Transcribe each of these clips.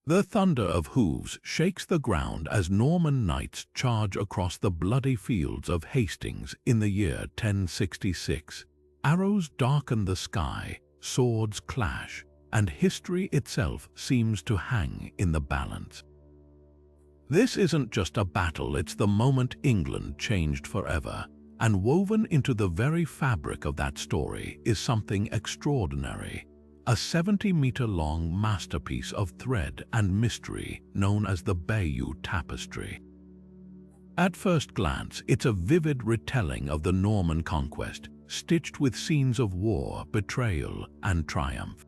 The thunder of hooves shakes the ground as Norman knights charge across the bloody fields of Hastings in the year 1066. Arrows darken the sky, swords clash, and history itself seems to hang in the balance. This isn't just a battle, it's the moment England changed forever, and woven into the very fabric of that story is something extraordinary. A 70-meter-long masterpiece of thread and mystery known as the Bayeux Tapestry. At first glance, it's a vivid retelling of the Norman conquest, stitched with scenes of war, betrayal, and triumph.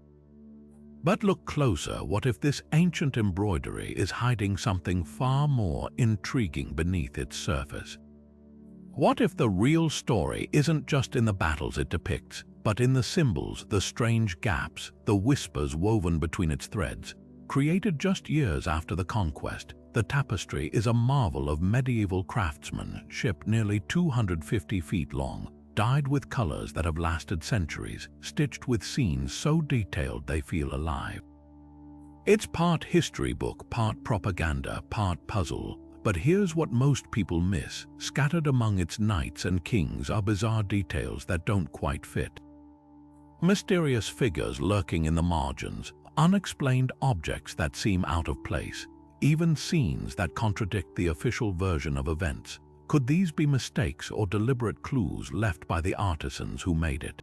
But look closer. What if this ancient embroidery is hiding something far more intriguing beneath its surface? What if the real story isn't just in the battles it depicts, but in the symbols, the strange gaps, the whispers woven between its threads? Created just years after the conquest, the tapestry is a marvel of medieval craftsmanship, nearly 250 feet long, dyed with colors that have lasted centuries, stitched with scenes so detailed they feel alive. It's part history book, part propaganda, part puzzle. But here's what most people miss. Scattered among its knights and kings are bizarre details that don't quite fit. Mysterious figures lurking in the margins, unexplained objects that seem out of place, even scenes that contradict the official version of events. Could these be mistakes or deliberate clues left by the artisans who made it?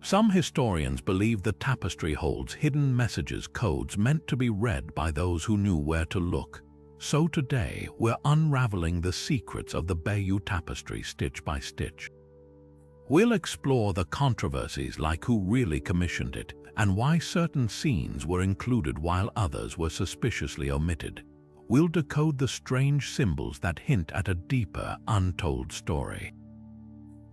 Some historians believe the tapestry holds hidden messages, codes meant to be read by those who knew where to look. So today, we're unraveling the secrets of the Bayeux Tapestry stitch by stitch. We'll explore the controversies, like who really commissioned it, and why certain scenes were included while others were suspiciously omitted. We'll decode the strange symbols that hint at a deeper, untold story.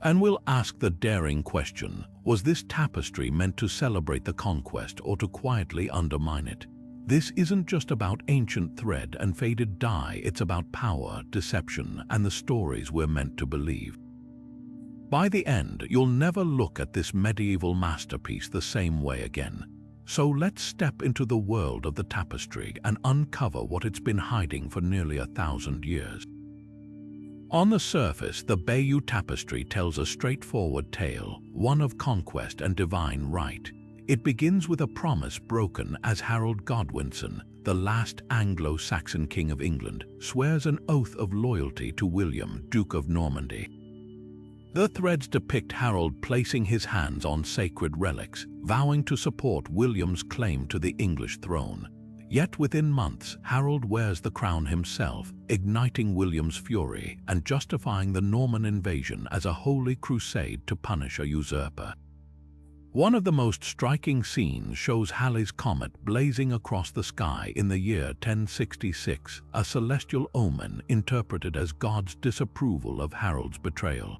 And we'll ask the daring question, was this tapestry meant to celebrate the conquest or to quietly undermine it? This isn't just about ancient thread and faded dye, it's about power, deception, and the stories we're meant to believe. By the end, you'll never look at this medieval masterpiece the same way again. So let's step into the world of the tapestry and uncover what it's been hiding for nearly 1,000 years. On the surface, the Bayeux Tapestry tells a straightforward tale, one of conquest and divine right. It begins with a promise broken as Harold Godwinson, the last Anglo-Saxon king of England, swears an oath of loyalty to William, Duke of Normandy. The threads depict Harold placing his hands on sacred relics, vowing to support William's claim to the English throne. Yet within months, Harold wears the crown himself, igniting William's fury and justifying the Norman invasion as a holy crusade to punish a usurper. One of the most striking scenes shows Halley's comet blazing across the sky in the year 1066, a celestial omen interpreted as God's disapproval of Harold's betrayal.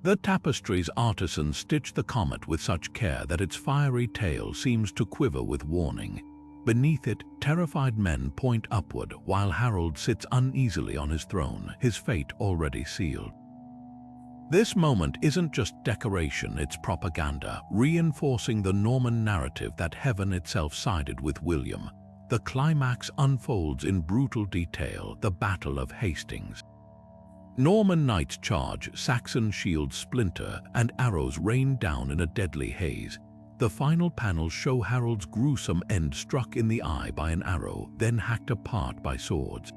The tapestry's artisans stitch the comet with such care that its fiery tail seems to quiver with warning. Beneath it, terrified men point upward while Harold sits uneasily on his throne, his fate already sealed. This moment isn't just decoration, it's propaganda, reinforcing the Norman narrative that heaven itself sided with William. The climax unfolds in brutal detail, the Battle of Hastings. Norman knights charge, Saxon shields splinter, and arrows rain down in a deadly haze. The final panels show Harold's gruesome end, struck in the eye by an arrow, then hacked apart by swords.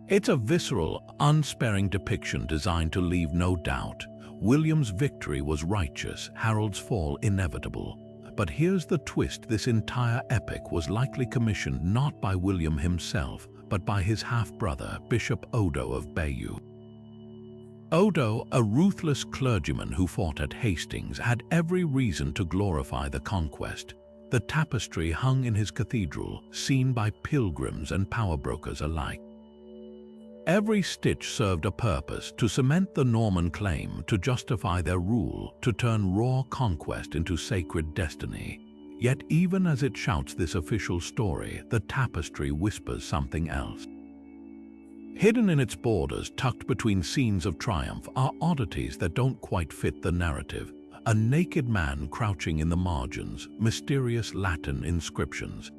It's a visceral, unsparing depiction designed to leave no doubt. William's victory was righteous, Harold's fall inevitable. But here's the twist: this entire epic was likely commissioned not by William himself, but by his half-brother, Bishop Odo of Bayeux. Odo, a ruthless clergyman who fought at Hastings, had every reason to glorify the conquest. The tapestry hung in his cathedral, seen by pilgrims and power brokers alike. Every stitch served a purpose: to cement the Norman claim, to justify their rule, to turn raw conquest into sacred destiny. Yet even as it shouts this official story, the tapestry whispers something else. Hidden in its borders, tucked between scenes of triumph, are oddities that don't quite fit the narrative. A naked man crouching in the margins, mysterious Latin inscriptions.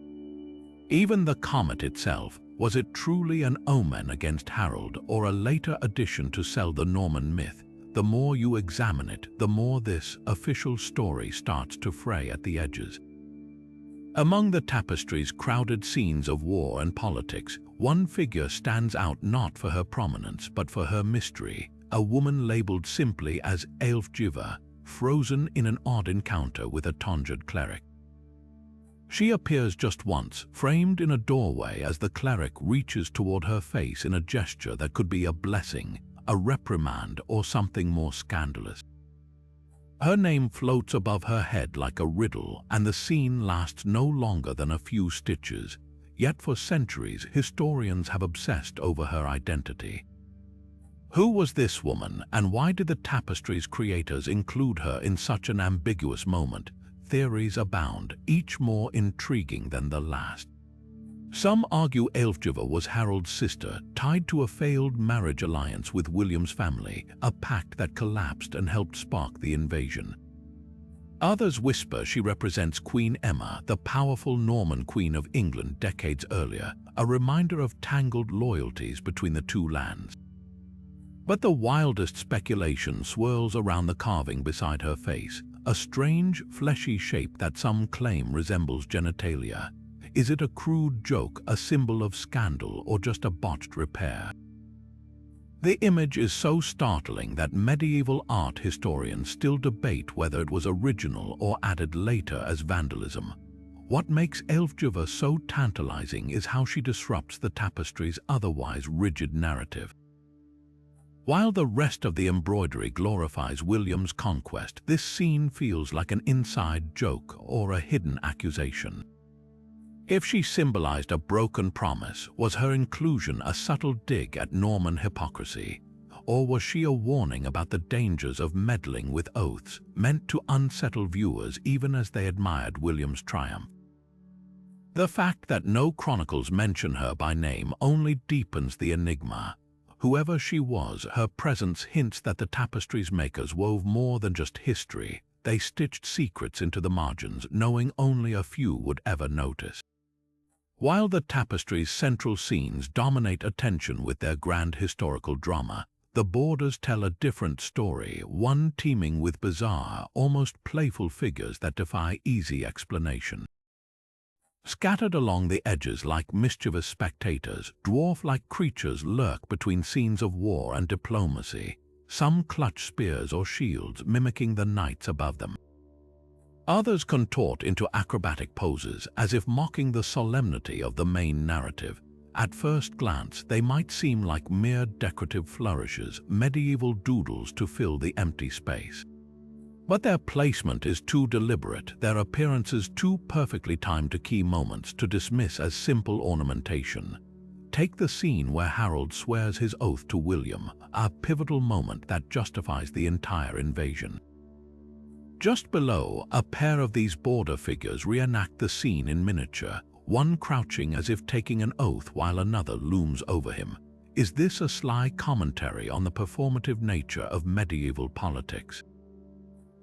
Even the comet itself, was it truly an omen against Harold or a later addition to sell the Norman myth? The more you examine it, the more this official story starts to fray at the edges. Among the tapestry's crowded scenes of war and politics, one figure stands out not for her prominence but for her mystery, a woman labeled simply as Ælfgyva, frozen in an odd encounter with a tonsured cleric. She appears just once, framed in a doorway as the cleric reaches toward her face in a gesture that could be a blessing, a reprimand, or something more scandalous. Her name floats above her head like a riddle, and the scene lasts no longer than a few stitches. Yet for centuries, historians have obsessed over her identity. Who was this woman, and why did the tapestry's creators include her in such an ambiguous moment? Theories abound, each more intriguing than the last. Some argue Ælfgyva was Harold's sister, tied to a failed marriage alliance with William's family, a pact that collapsed and helped spark the invasion. Others whisper she represents Queen Emma, the powerful Norman Queen of England decades earlier, a reminder of tangled loyalties between the two lands. But the wildest speculation swirls around the carving beside her face, a strange, fleshy shape that some claim resembles genitalia. Is it a crude joke, a symbol of scandal, or just a botched repair? The image is so startling that medieval art historians still debate whether it was original or added later as vandalism. What makes Ælfgyva so tantalizing is how she disrupts the tapestry's otherwise rigid narrative. While the rest of the embroidery glorifies William's conquest, this scene feels like an inside joke or a hidden accusation. If she symbolized a broken promise, was her inclusion a subtle dig at Norman hypocrisy? Or was she a warning about the dangers of meddling with oaths, meant to unsettle viewers even as they admired William's triumph? The fact that no chronicles mention her by name only deepens the enigma. Whoever she was, her presence hints that the tapestry's makers wove more than just history. They stitched secrets into the margins, knowing only a few would ever notice. While the tapestry's central scenes dominate attention with their grand historical drama, the borders tell a different story, one teeming with bizarre, almost playful figures that defy easy explanation. Scattered along the edges like mischievous spectators, dwarf-like creatures lurk between scenes of war and diplomacy. Some clutch spears or shields, mimicking the knights above them. Others contort into acrobatic poses, as if mocking the solemnity of the main narrative. At first glance, they might seem like mere decorative flourishes, medieval doodles to fill the empty space. But their placement is too deliberate, their appearances too perfectly timed to key moments to dismiss as simple ornamentation. Take the scene where Harold swears his oath to William, a pivotal moment that justifies the entire invasion. Just below, a pair of these border figures reenact the scene in miniature, one crouching as if taking an oath while another looms over him. Is this a sly commentary on the performative nature of medieval politics?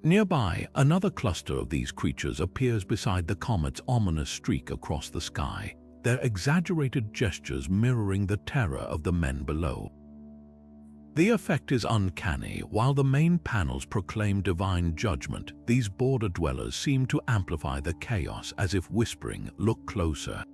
Nearby, another cluster of these creatures appears beside the comet's ominous streak across the sky, their exaggerated gestures mirroring the terror of the men below. The effect is uncanny. While the main panels proclaim divine judgment, these border dwellers seem to amplify the chaos, as if whispering, "Look closer."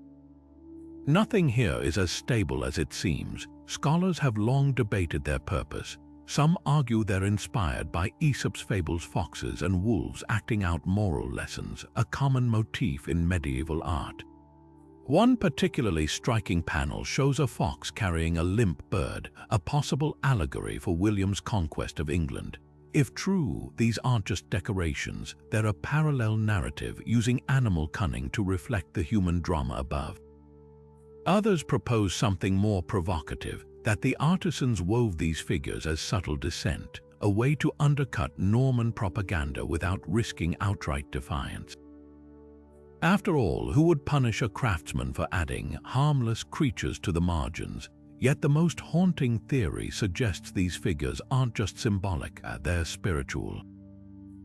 Nothing here is as stable as it seems. Scholars have long debated their purpose. Some argue they're inspired by Aesop's fables, foxes and wolves acting out moral lessons, a common motif in medieval art. One particularly striking panel shows a fox carrying a limp bird, a possible allegory for William's conquest of England. If true, these aren't just decorations, they're a parallel narrative using animal cunning to reflect the human drama above. Others propose something more provocative, that the artisans wove these figures as subtle dissent, a way to undercut Norman propaganda without risking outright defiance. After all, who would punish a craftsman for adding harmless creatures to the margins? Yet the most haunting theory suggests these figures aren't just symbolic, they're spiritual.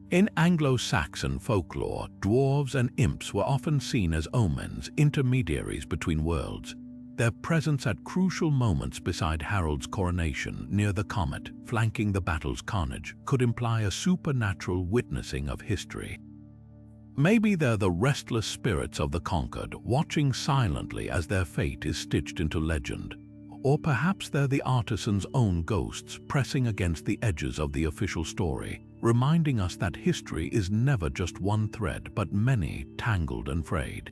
In Anglo-Saxon folklore, dwarves and imps were often seen as omens, intermediaries between worlds. Their presence at crucial moments beside Harold's coronation near the comet, flanking the battle's carnage, could imply a supernatural witnessing of history. Maybe they're the restless spirits of the conquered, watching silently as their fate is stitched into legend. Or perhaps they're the artisan's own ghosts pressing against the edges of the official story, reminding us that history is never just one thread but many, tangled and frayed.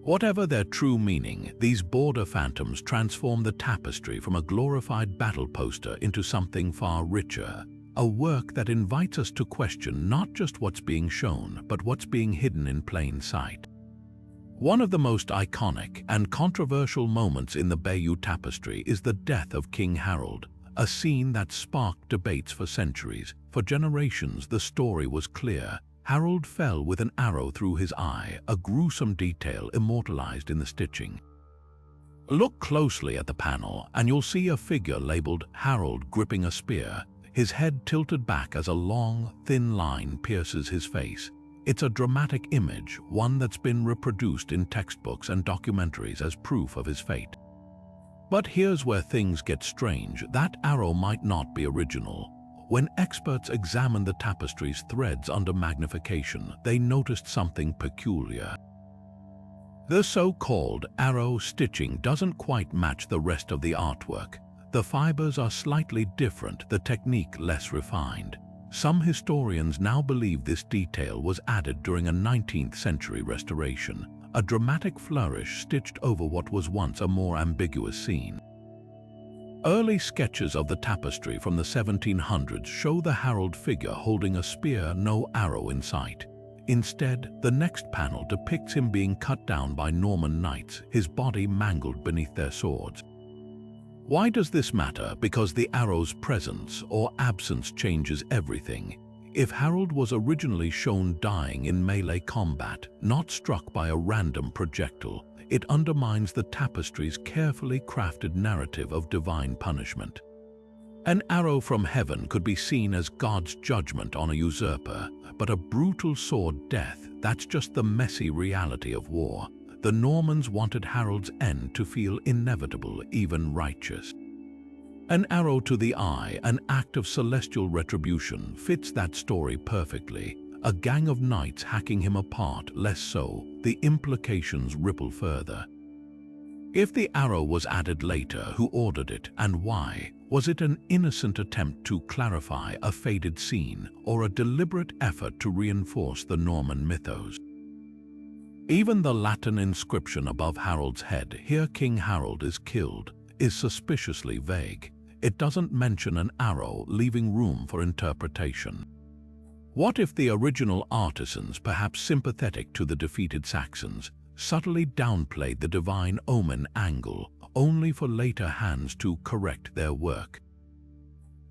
Whatever their true meaning, these border phantoms transform the tapestry from a glorified battle poster into something far richer, a work that invites us to question not just what's being shown, but what's being hidden in plain sight. One of the most iconic and controversial moments in the Bayeux Tapestry is the death of King Harold, a scene that sparked debates for centuries. For generations, the story was clear. Harold fell with an arrow through his eye, a gruesome detail immortalized in the stitching. Look closely at the panel, and you'll see a figure labeled Harold gripping a spear, his head tilted back as a long, thin line pierces his face. It's a dramatic image, one that's been reproduced in textbooks and documentaries as proof of his fate. But here's where things get strange. That arrow might not be original. When experts examined the tapestry's threads under magnification, they noticed something peculiar. The so-called arrow stitching doesn't quite match the rest of the artwork. The fibers are slightly different, the technique less refined. Some historians now believe this detail was added during a 19th century restoration, a dramatic flourish stitched over what was once a more ambiguous scene. Early sketches of the tapestry from the 1700s show the Harold figure holding a spear, no arrow in sight. Instead, the next panel depicts him being cut down by Norman knights, his body mangled beneath their swords. Why does this matter? Because the arrow's presence or absence changes everything. If Harold was originally shown dying in melee combat, not struck by a random projectile, it undermines the tapestry's carefully crafted narrative of divine punishment. An arrow from heaven could be seen as God's judgment on a usurper, but a brutal sword death, that's just the messy reality of war. The Normans wanted Harold's end to feel inevitable, even righteous. An arrow to the eye, an act of celestial retribution, fits that story perfectly. A gang of knights hacking him apart, less so. The implications ripple further. If the arrow was added later, who ordered it and why? Was it an innocent attempt to clarify a faded scene, or a deliberate effort to reinforce the Norman mythos? Even the Latin inscription above Harold's head, "Here King Harold is killed," is suspiciously vague. It doesn't mention an arrow, leaving room for interpretation. What if the original artisans, perhaps sympathetic to the defeated Saxons, subtly downplayed the divine omen angle, only for later hands to correct their work?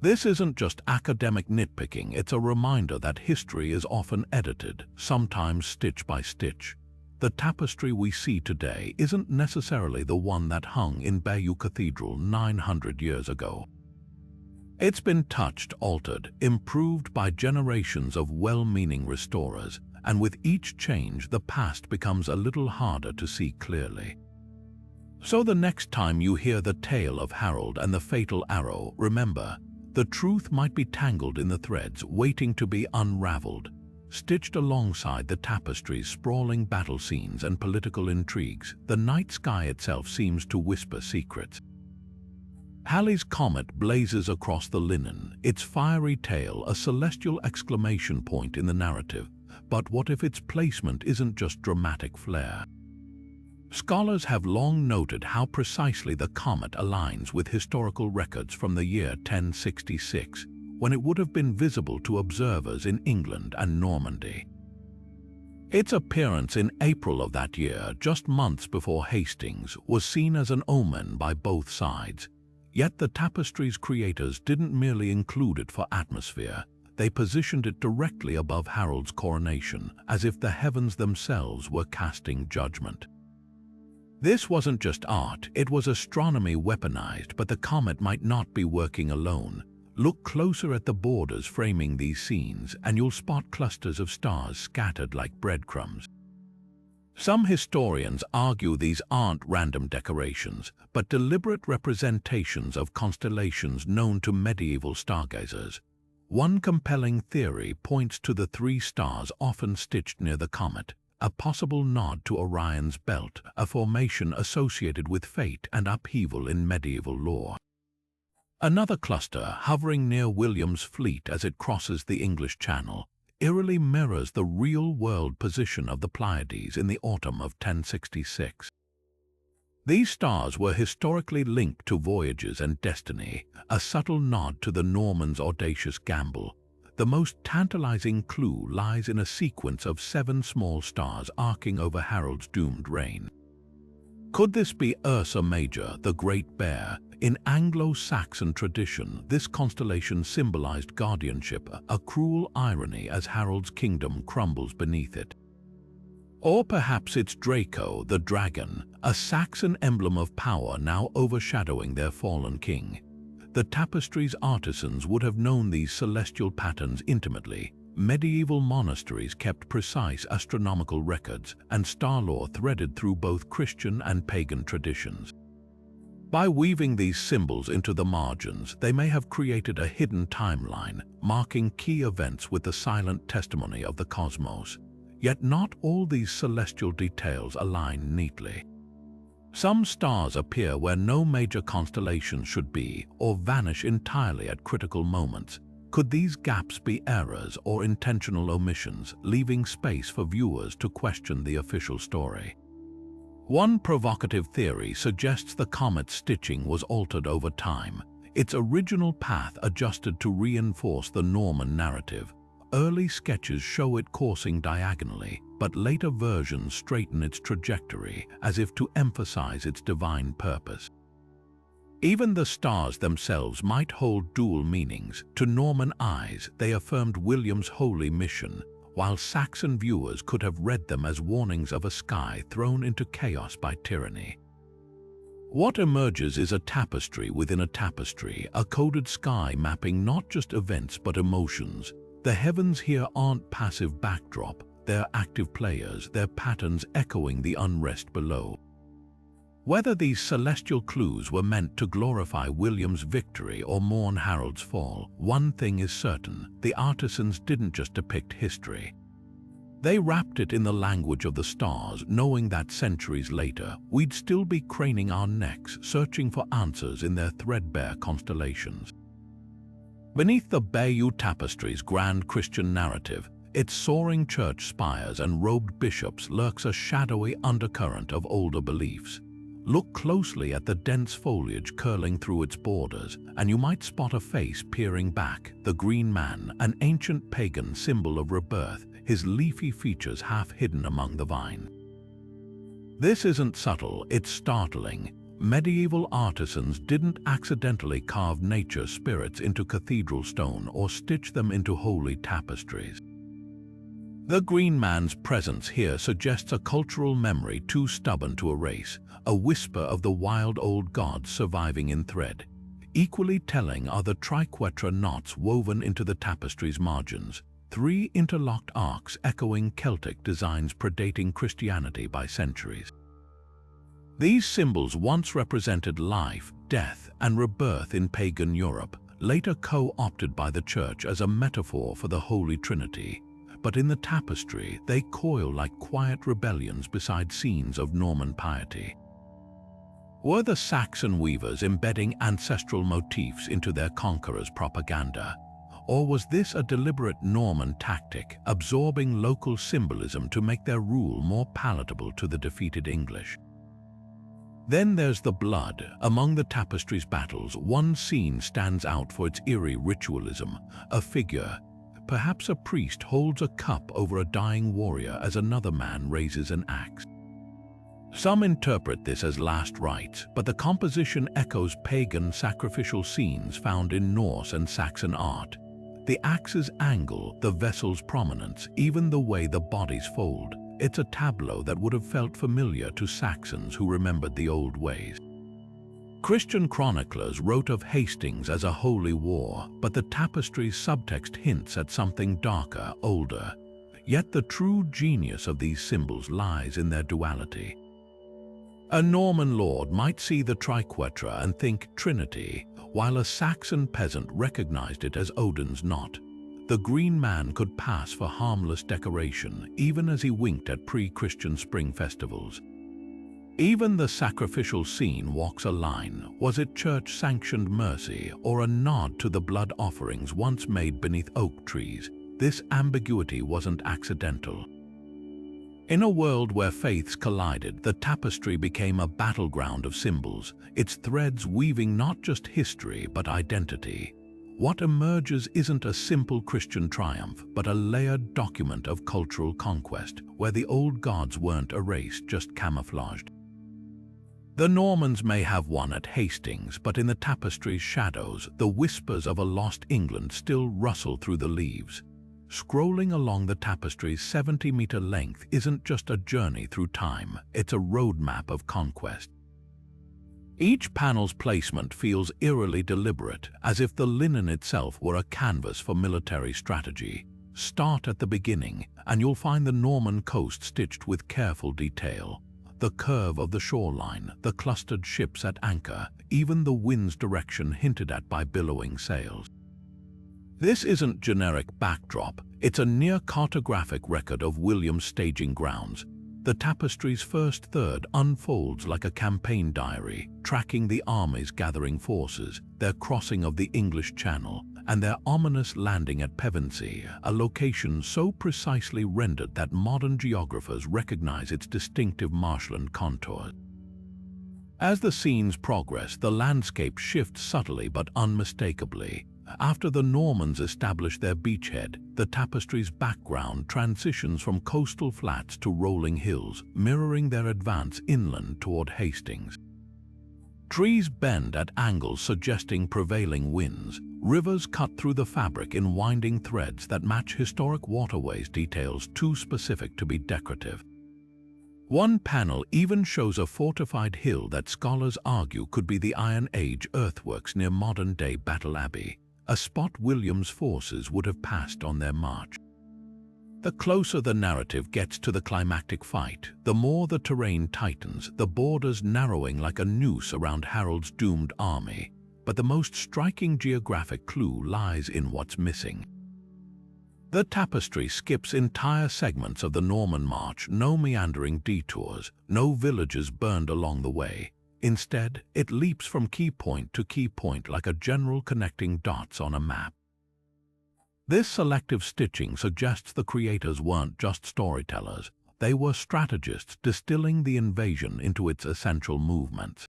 This isn't just academic nitpicking, it's a reminder that history is often edited, sometimes stitch by stitch. The tapestry we see today isn't necessarily the one that hung in Bayeux Cathedral 900 years ago. It's been touched, altered, improved by generations of well-meaning restorers, and with each change, the past becomes a little harder to see clearly. So the next time you hear the tale of Harold and the fatal arrow, remember, the truth might be tangled in the threads, waiting to be unraveled. Stitched alongside the tapestry's sprawling battle scenes and political intrigues, the night sky itself seems to whisper secrets. Halley's comet blazes across the linen, its fiery tail a celestial exclamation point in the narrative. But what if its placement isn't just dramatic flair? Scholars have long noted how precisely the comet aligns with historical records from the year 1066, when it would have been visible to observers in England and Normandy. Its appearance in April of that year, just months before Hastings, was seen as an omen by both sides. Yet the tapestry's creators didn't merely include it for atmosphere. They positioned it directly above Harold's coronation, as if the heavens themselves were casting judgment. This wasn't just art, it was astronomy weaponized, but the comet might not be working alone. Look closer at the borders framing these scenes and you'll spot clusters of stars scattered like breadcrumbs. Some historians argue these aren't random decorations, but deliberate representations of constellations known to medieval stargazers. One compelling theory points to the three stars often stitched near the comet, a possible nod to Orion's belt, a formation associated with fate and upheaval in medieval lore. Another cluster, hovering near William's fleet as it crosses the English Channel, eerily mirrors the real-world position of the Pleiades in the autumn of 1066. These stars were historically linked to voyages and destiny, a subtle nod to the Normans' audacious gamble. The most tantalizing clue lies in a sequence of 7 small stars arcing over Harold's doomed reign. Could this be Ursa Major, the Great Bear? In Anglo-Saxon tradition, this constellation symbolized guardianship, a cruel irony as Harold's kingdom crumbles beneath it. Or perhaps it's Draco, the dragon, a Saxon emblem of power now overshadowing their fallen king. The tapestry's artisans would have known these celestial patterns intimately. Medieval monasteries kept precise astronomical records, and star lore threaded through both Christian and pagan traditions. By weaving these symbols into the margins, they may have created a hidden timeline, marking key events with the silent testimony of the cosmos. Yet not all these celestial details align neatly. Some stars appear where no major constellation should be, or vanish entirely at critical moments. Could these gaps be errors or intentional omissions, leaving space for viewers to question the official story? One provocative theory suggests the comet's stitching was altered over time, its original path adjusted to reinforce the Norman narrative. Early sketches show it coursing diagonally, but later versions straighten its trajectory as if to emphasize its divine purpose. Even the stars themselves might hold dual meanings. To Norman eyes, they affirmed William's holy mission, while Saxon viewers could have read them as warnings of a sky thrown into chaos by tyranny. What emerges is a tapestry within a tapestry, a coded sky mapping not just events but emotions. The heavens here aren't passive backdrop, they're active players, their patterns echoing the unrest below. Whether these celestial clues were meant to glorify William's victory or mourn Harold's fall, one thing is certain: the artisans didn't just depict history. They wrapped it in the language of the stars, knowing that centuries later, we'd still be craning our necks, searching for answers in their threadbare constellations. Beneath the Bayeux Tapestry's grand Christian narrative, its soaring church spires and robed bishops, lurks a shadowy undercurrent of older beliefs. Look closely at the dense foliage curling through its borders, and you might spot a face peering back, the Green Man, an ancient pagan symbol of rebirth, his leafy features half hidden among the vine. This isn't subtle, it's startling. Medieval artisans didn't accidentally carve nature spirits into cathedral stone or stitch them into holy tapestries. The Green Man's presence here suggests a cultural memory too stubborn to erase, a whisper of the wild old gods surviving in thread. Equally telling are the triquetra knots woven into the tapestry's margins, 3 interlocked arcs echoing Celtic designs predating Christianity by centuries. These symbols once represented life, death, and rebirth in pagan Europe, later co-opted by the Church as a metaphor for the Holy Trinity. But in the tapestry, they coil like quiet rebellions beside scenes of Norman piety. Were the Saxon weavers embedding ancestral motifs into their conquerors' propaganda? Or was this a deliberate Norman tactic, absorbing local symbolism to make their rule more palatable to the defeated English? Then there's the blood. Among the tapestry's battles, one scene stands out for its eerie ritualism. A figure, perhaps a priest, holds a cup over a dying warrior as another man raises an axe. Some interpret this as last rites, but the composition echoes pagan sacrificial scenes found in Norse and Saxon art. The axe's angle, the vessel's prominence, even the way the bodies fold. It's a tableau that would have felt familiar to Saxons who remembered the old ways. Christian chroniclers wrote of Hastings as a holy war, but the tapestry's subtext hints at something darker, older. Yet the true genius of these symbols lies in their duality. A Norman lord might see the triquetra and think Trinity, while a Saxon peasant recognized it as Odin's knot. The green man could pass for harmless decoration, even as he winked at pre-Christian spring festivals. Even the sacrificial scene walks a line. Was it church-sanctioned mercy or a nod to the blood offerings once made beneath oak trees? This ambiguity wasn't accidental. In a world where faiths collided, the tapestry became a battleground of symbols, its threads weaving not just history but identity. What emerges isn't a simple Christian triumph, but a layered document of cultural conquest, where the old gods weren't erased, just camouflaged. The Normans may have won at Hastings, but in the tapestry's shadows, the whispers of a lost England still rustle through the leaves. Scrolling along the tapestry's 70-meter length isn't just a journey through time, it's a roadmap of conquest. Each panel's placement feels eerily deliberate, as if the linen itself were a canvas for military strategy. Start at the beginning, and you'll find the Norman coast stitched with careful detail. The curve of the shoreline, the clustered ships at anchor, even the wind's direction hinted at by billowing sails. This isn't generic backdrop, it's a near-cartographic record of William's staging grounds. The tapestry's first third unfolds like a campaign diary, tracking the army's gathering forces, their crossing of the English Channel, and their ominous landing at Pevensey, a location so precisely rendered that modern geographers recognize its distinctive marshland contours. As the scenes progress, the landscape shifts subtly but unmistakably. After the Normans established their beachhead, the tapestry's background transitions from coastal flats to rolling hills, mirroring their advance inland toward Hastings. Trees bend at angles suggesting prevailing winds. Rivers cut through the fabric in winding threads that match historic waterways, details too specific to be decorative. One panel even shows a fortified hill that scholars argue could be the Iron Age earthworks near modern-day Battle Abbey, a spot William's forces would have passed on their march. The closer the narrative gets to the climactic fight, the more the terrain tightens, the borders narrowing like a noose around Harold's doomed army. But the most striking geographic clue lies in what's missing. The tapestry skips entire segments of the Norman march, no meandering detours, no villages burned along the way. Instead, it leaps from key point to key point like a general connecting dots on a map. This selective stitching suggests the creators weren't just storytellers, they were strategists distilling the invasion into its essential movements.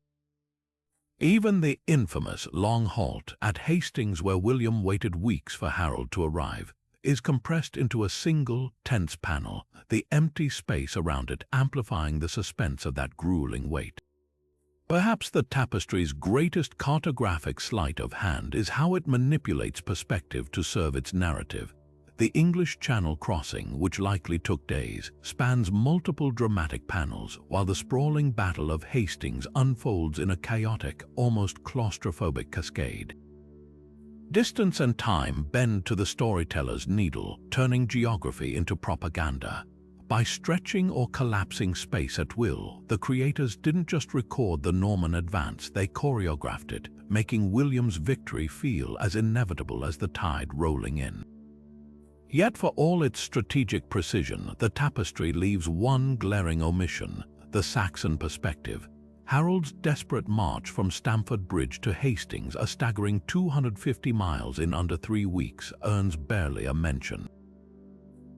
Even the infamous long halt at Hastings, where William waited weeks for Harold to arrive, is compressed into a single, tense panel, the empty space around it amplifying the suspense of that grueling wait. Perhaps the tapestry's greatest cartographic sleight of hand is how it manipulates perspective to serve its narrative. The English Channel crossing, which likely took days, spans multiple dramatic panels, while the sprawling Battle of Hastings unfolds in a chaotic, almost claustrophobic cascade. Distance and time bend to the storyteller's needle, turning geography into propaganda. By stretching or collapsing space at will, the creators didn't just record the Norman advance, they choreographed it, making William's victory feel as inevitable as the tide rolling in. Yet for all its strategic precision, the tapestry leaves one glaring omission: the Saxon perspective. Harold's desperate march from Stamford Bridge to Hastings, a staggering 250 miles in under 3 weeks, earns barely a mention.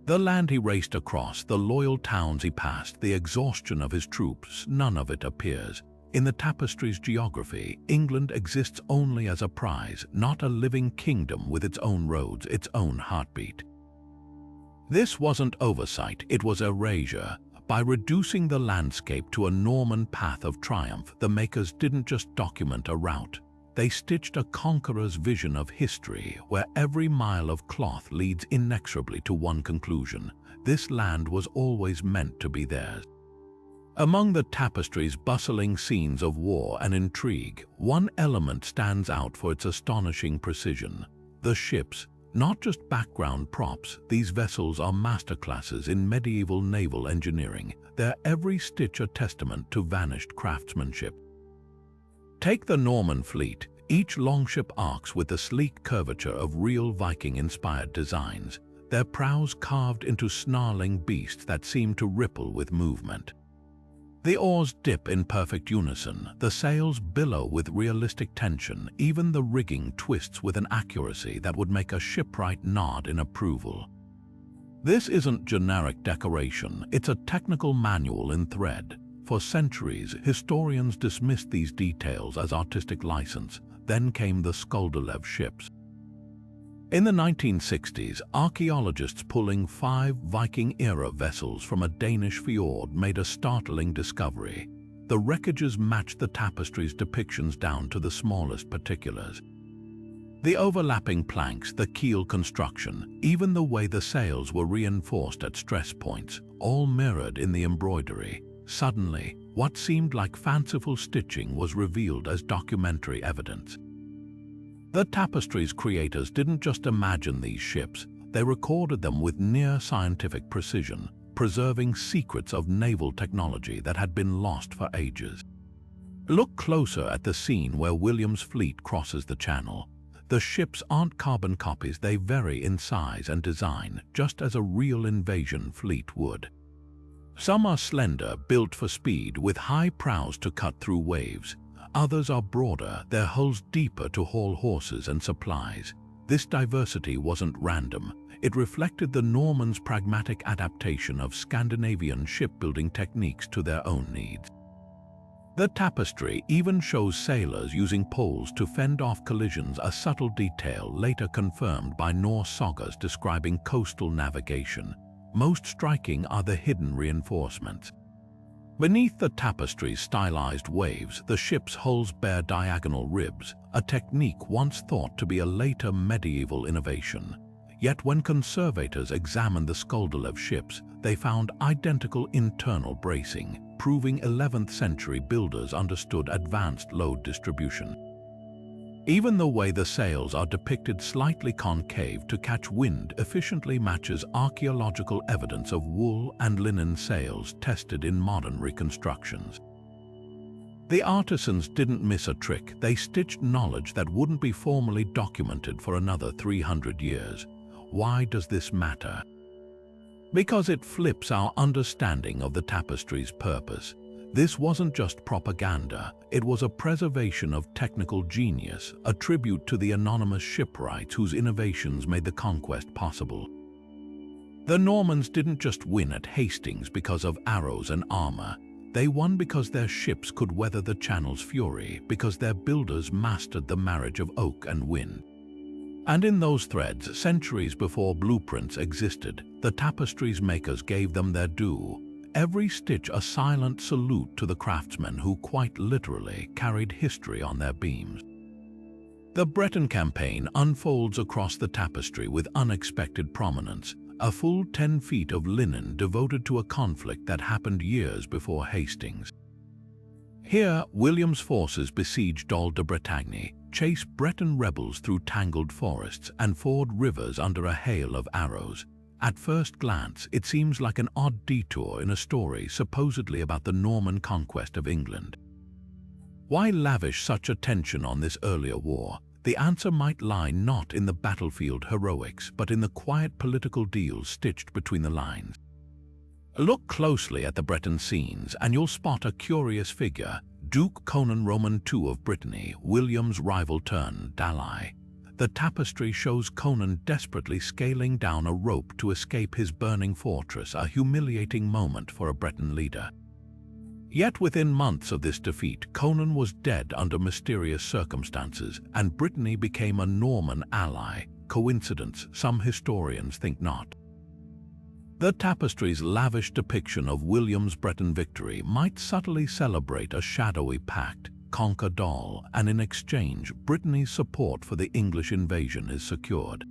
The land he raced across, the loyal towns he passed, the exhaustion of his troops, none of it appears. In the tapestry's geography, England exists only as a prize, not a living kingdom with its own roads, its own heartbeat. This wasn't oversight, it was erasure. By reducing the landscape to a Norman path of triumph, the makers didn't just document a route. They stitched a conqueror's vision of history, where every mile of cloth leads inexorably to one conclusion: this land was always meant to be theirs. Among the tapestry's bustling scenes of war and intrigue, one element stands out for its astonishing precision: the ships. Not just background props, these vessels are masterclasses in medieval naval engineering, their every stitch a testament to vanished craftsmanship. Take the Norman fleet. Each longship arcs with the sleek curvature of real Viking-inspired designs, their prows carved into snarling beasts that seem to ripple with movement. The oars dip in perfect unison, the sails billow with realistic tension, even the rigging twists with an accuracy that would make a shipwright nod in approval. This isn't generic decoration, it's a technical manual in thread. For centuries, historians dismissed these details as artistic license. Then came the Skewed ships. In the 1960s, archaeologists pulling 5 Viking-era vessels from a Danish fjord made a startling discovery. The wreckages matched the tapestry's depictions down to the smallest particulars. The overlapping planks, the keel construction, even the way the sails were reinforced at stress points, all mirrored in the embroidery. Suddenly, what seemed like fanciful stitching was revealed as documentary evidence. The tapestry's creators didn't just imagine these ships, they recorded them with near-scientific precision, preserving secrets of naval technology that had been lost for ages. Look closer at the scene where William's fleet crosses the channel. The ships aren't carbon copies, they vary in size and design, just as a real invasion fleet would. Some are slender, built for speed, with high prows to cut through waves. Others are broader, their hulls deeper to haul horses and supplies. This diversity wasn't random. It reflected the Normans' pragmatic adaptation of Scandinavian shipbuilding techniques to their own needs. The tapestry even shows sailors using poles to fend off collisions, a subtle detail later confirmed by Norse sagas describing coastal navigation. Most striking are the hidden reinforcements. Beneath the tapestry's stylized waves, the ship's hulls bear diagonal ribs, a technique once thought to be a later medieval innovation. Yet when conservators examined the Skewed ships, they found identical internal bracing, proving 11th century builders understood advanced load distribution. Even the way the sails are depicted slightly concave to catch wind efficiently matches archaeological evidence of wool and linen sails tested in modern reconstructions. The artisans didn't miss a trick, they stitched knowledge that wouldn't be formally documented for another 300 years. Why does this matter? Because it flips our understanding of the tapestry's purpose. This wasn't just propaganda, it was a preservation of technical genius, a tribute to the anonymous shipwrights whose innovations made the conquest possible. The Normans didn't just win at Hastings because of arrows and armor. They won because their ships could weather the Channel's fury, because their builders mastered the marriage of oak and wind. And in those threads, centuries before blueprints existed, the tapestry's makers gave them their due. Every stitch a silent salute to the craftsmen who quite literally carried history on their beams. The Breton campaign unfolds across the tapestry with unexpected prominence, a full 10 feet of linen devoted to a conflict that happened years before Hastings. Here, William's forces besieged Dol de Bretagne, chased Breton rebels through tangled forests, and ford rivers under a hail of arrows. At first glance, it seems like an odd detour in a story supposedly about the Norman conquest of England. Why lavish such attention on this earlier war? The answer might lie not in the battlefield heroics, but in the quiet political deals stitched between the lines. Look closely at the Breton scenes, and you'll spot a curious figure: Duke Conan Roman II of Brittany, William's rival turned ally. The tapestry shows Conan desperately scaling down a rope to escape his burning fortress, a humiliating moment for a Breton leader. Yet within months of this defeat, Conan was dead under mysterious circumstances, and Brittany became a Norman ally. Coincidence? Some historians think not. The tapestry's lavish depiction of William's Breton victory might subtly celebrate a shadowy pact: conquer Dol, and in exchange, Brittany's support for the English invasion is secured.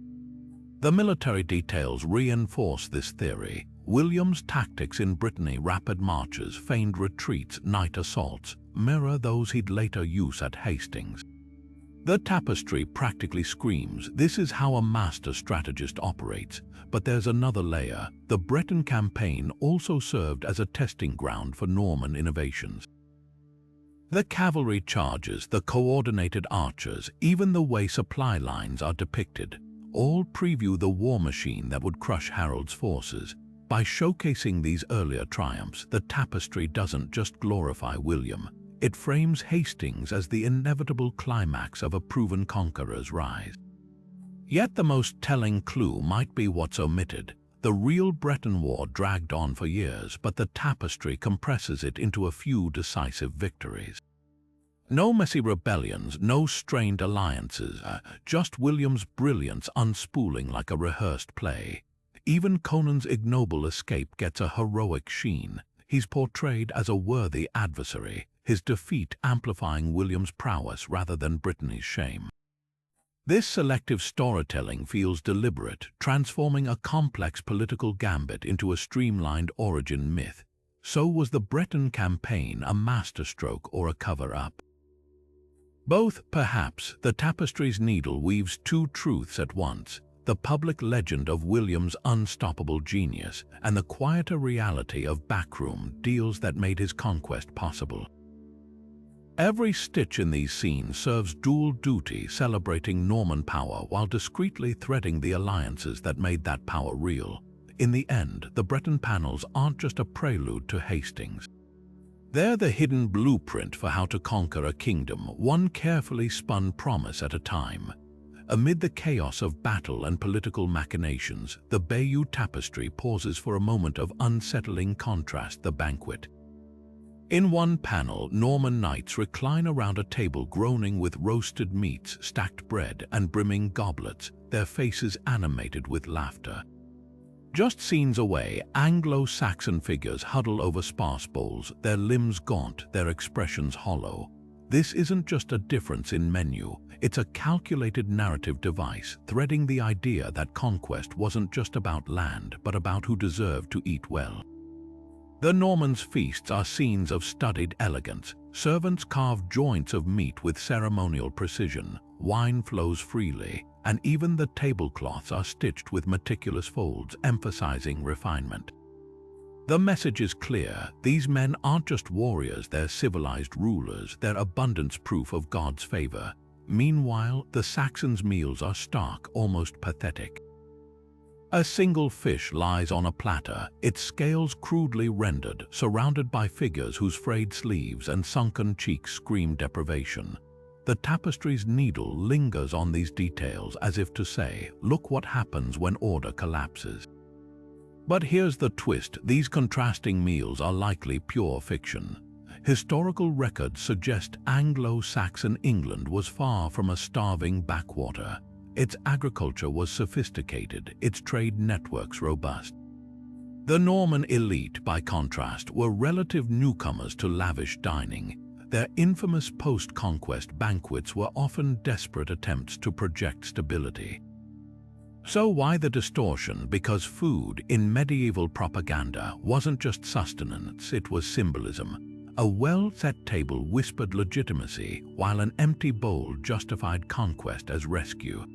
The military details reinforce this theory. William's tactics in Brittany, rapid marches, feigned retreats, night assaults, mirror those he'd later use at Hastings. The tapestry practically screams, this is how a master strategist operates. But there's another layer. The Breton campaign also served as a testing ground for Norman innovations. The cavalry charges, the coordinated archers, even the way supply lines are depicted, all preview the war machine that would crush Harold's forces. By showcasing these earlier triumphs, the tapestry doesn't just glorify William. It frames Hastings as the inevitable climax of a proven conqueror's rise. Yet the most telling clue might be what's omitted. The real Breton War dragged on for years, but the tapestry compresses it into a few decisive victories. No messy rebellions, no strained alliances, just William's brilliance unspooling like a rehearsed play. Even Conan's ignoble escape gets a heroic sheen. He's portrayed as a worthy adversary, his defeat amplifying William's prowess rather than Brittany's shame. This selective storytelling feels deliberate, transforming a complex political gambit into a streamlined origin myth. So was the Breton campaign a masterstroke or a cover-up? Both, perhaps. The tapestry's needle weaves two truths at once: the public legend of William's unstoppable genius and the quieter reality of backroom deals that made his conquest possible. Every stitch in these scenes serves dual duty, celebrating Norman power while discreetly threading the alliances that made that power real. In the end, the Breton panels aren't just a prelude to Hastings. They're the hidden blueprint for how to conquer a kingdom, one carefully spun promise at a time. Amid the chaos of battle and political machinations, the Bayeux Tapestry pauses for a moment of unsettling contrast: the Banquet. In one panel, Norman knights recline around a table groaning with roasted meats, stacked bread, and brimming goblets, their faces animated with laughter. Just scenes away, Anglo-Saxon figures huddle over sparse bowls, their limbs gaunt, their expressions hollow. This isn't just a difference in menu, it's a calculated narrative device, threading the idea that conquest wasn't just about land, but about who deserved to eat well. The Normans' feasts are scenes of studied elegance. Servants carve joints of meat with ceremonial precision, wine flows freely, and even the tablecloths are stitched with meticulous folds, emphasizing refinement. The message is clear: these men aren't just warriors, they're civilized rulers, their abundance proof of God's favor. Meanwhile, the Saxons' meals are stark, almost pathetic. A single fish lies on a platter, its scales crudely rendered, surrounded by figures whose frayed sleeves and sunken cheeks scream deprivation. The tapestry's needle lingers on these details as if to say, look what happens when order collapses. But here's the twist: these contrasting meals are likely pure fiction. Historical records suggest Anglo-Saxon England was far from a starving backwater. Its agriculture was sophisticated, its trade networks robust. The Norman elite, by contrast, were relative newcomers to lavish dining. Their infamous post-conquest banquets were often desperate attempts to project stability. So why the distortion? Because food, in medieval propaganda, wasn't just sustenance, it was symbolism. A well-set table whispered legitimacy, while an empty bowl justified conquest as rescue.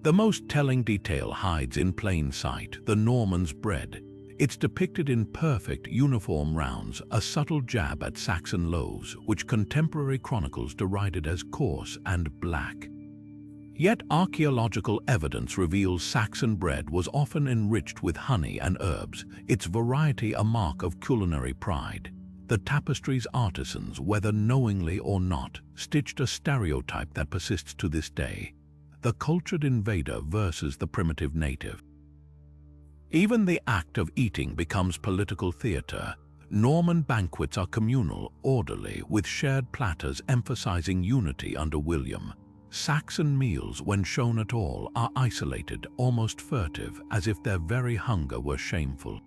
The most telling detail hides in plain sight: the Normans' bread. It's depicted in perfect, uniform rounds, a subtle jab at Saxon loaves, which contemporary chronicles derided as coarse and black. Yet archaeological evidence reveals Saxon bread was often enriched with honey and herbs, its variety a mark of culinary pride. The tapestry's artisans, whether knowingly or not, stitched a stereotype that persists to this day: the cultured invader versus the primitive native. Even the act of eating becomes political theater. Norman banquets are communal, orderly, with shared platters emphasizing unity under William. Saxon meals, when shown at all, are isolated, almost furtive, as if their very hunger were shameful.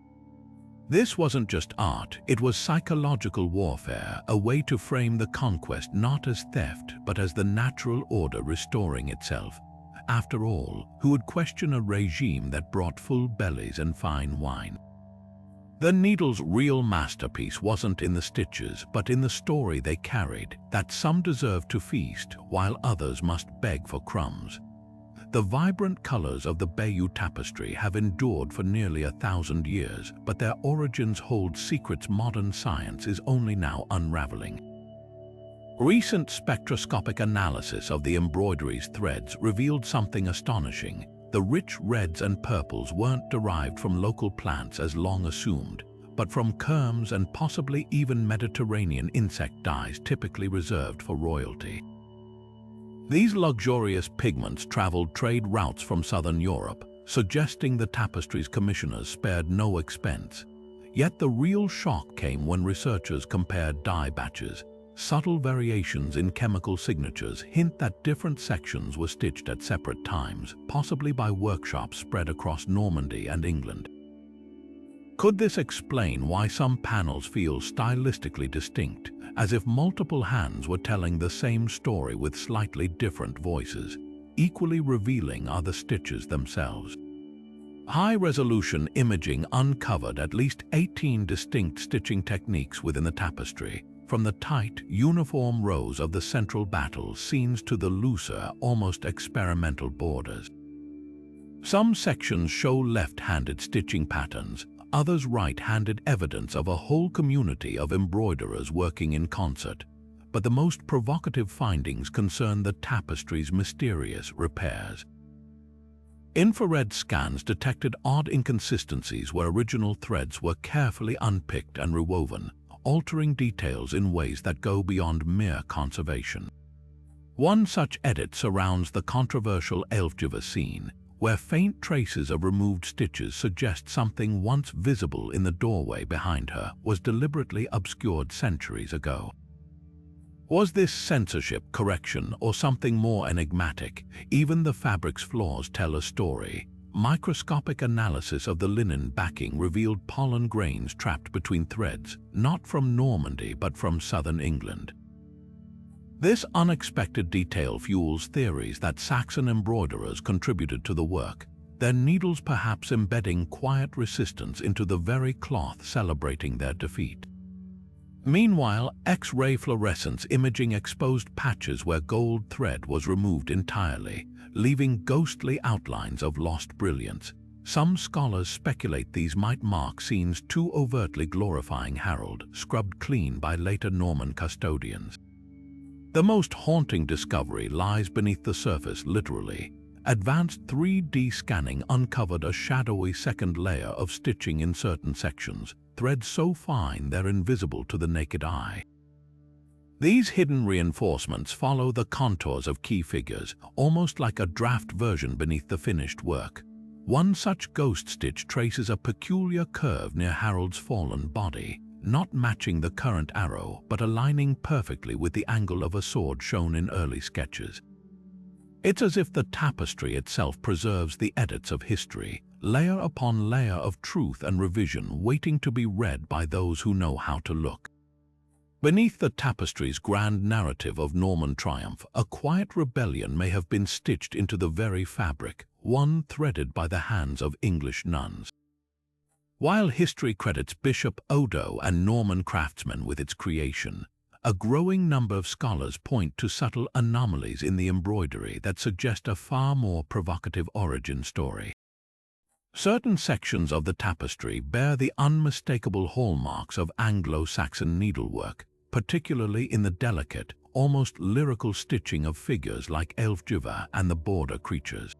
This wasn't just art, it was psychological warfare, a way to frame the conquest not as theft, but as the natural order restoring itself. After all, who would question a regime that brought full bellies and fine wine? The needle's real masterpiece wasn't in the stitches, but in the story they carried, that some deserve to feast while others must beg for crumbs. The vibrant colors of the Bayeux Tapestry have endured for nearly 1,000 years, but their origins hold secrets modern science is only now unraveling. Recent spectroscopic analysis of the embroidery's threads revealed something astonishing. The rich reds and purples weren't derived from local plants as long assumed, but from kermes and possibly even Mediterranean insect dyes typically reserved for royalty. These luxurious pigments traveled trade routes from southern Europe, suggesting the tapestry's commissioners spared no expense. Yet the real shock came when researchers compared dye batches. Subtle variations in chemical signatures hint that different sections were stitched at separate times, possibly by workshops spread across Normandy and England. Could this explain why some panels feel stylistically distinct, as if multiple hands were telling the same story with slightly different voices? Equally revealing are the stitches themselves. High-resolution imaging uncovered at least 18 distinct stitching techniques within the tapestry, from the tight, uniform rows of the central battle scenes to the looser, almost experimental borders. Some sections show left-handed stitching patterns, others right-handed, evidence of a whole community of embroiderers working in concert. But the most provocative findings concern the tapestry's mysterious repairs. Infrared scans detected odd inconsistencies where original threads were carefully unpicked and rewoven, altering details in ways that go beyond mere conservation. One such edit surrounds the controversial Ælfgyva scene, where faint traces of removed stitches suggest something once visible in the doorway behind her was deliberately obscured centuries ago. Was this censorship, correction, or something more enigmatic? Even the fabric's flaws tell a story. Microscopic analysis of the linen backing revealed pollen grains trapped between threads, not from Normandy but from southern England. This unexpected detail fuels theories that Saxon embroiderers contributed to the work, their needles perhaps embedding quiet resistance into the very cloth celebrating their defeat. Meanwhile, X-ray fluorescence imaging exposed patches where gold thread was removed entirely, leaving ghostly outlines of lost brilliance. Some scholars speculate these might mark scenes too overtly glorifying Harold, scrubbed clean by later Norman custodians. The most haunting discovery lies beneath the surface, literally. Advanced 3D scanning uncovered a shadowy second layer of stitching in certain sections, threads so fine they're invisible to the naked eye. These hidden reinforcements follow the contours of key figures, almost like a draft version beneath the finished work. One such ghost stitch traces a peculiar curve near Harold's fallen body, not matching the current arrow, but aligning perfectly with the angle of a sword shown in early sketches. It's as if the tapestry itself preserves the edits of history, layer upon layer of truth and revision waiting to be read by those who know how to look. Beneath the tapestry's grand narrative of Norman triumph, a quiet rebellion may have been stitched into the very fabric, one threaded by the hands of English nuns. While history credits Bishop Odo and Norman craftsmen with its creation, a growing number of scholars point to subtle anomalies in the embroidery that suggest a far more provocative origin story. Certain sections of the tapestry bear the unmistakable hallmarks of Anglo-Saxon needlework, particularly in the delicate, almost lyrical stitching of figures like Ælfgyva and the border creatures.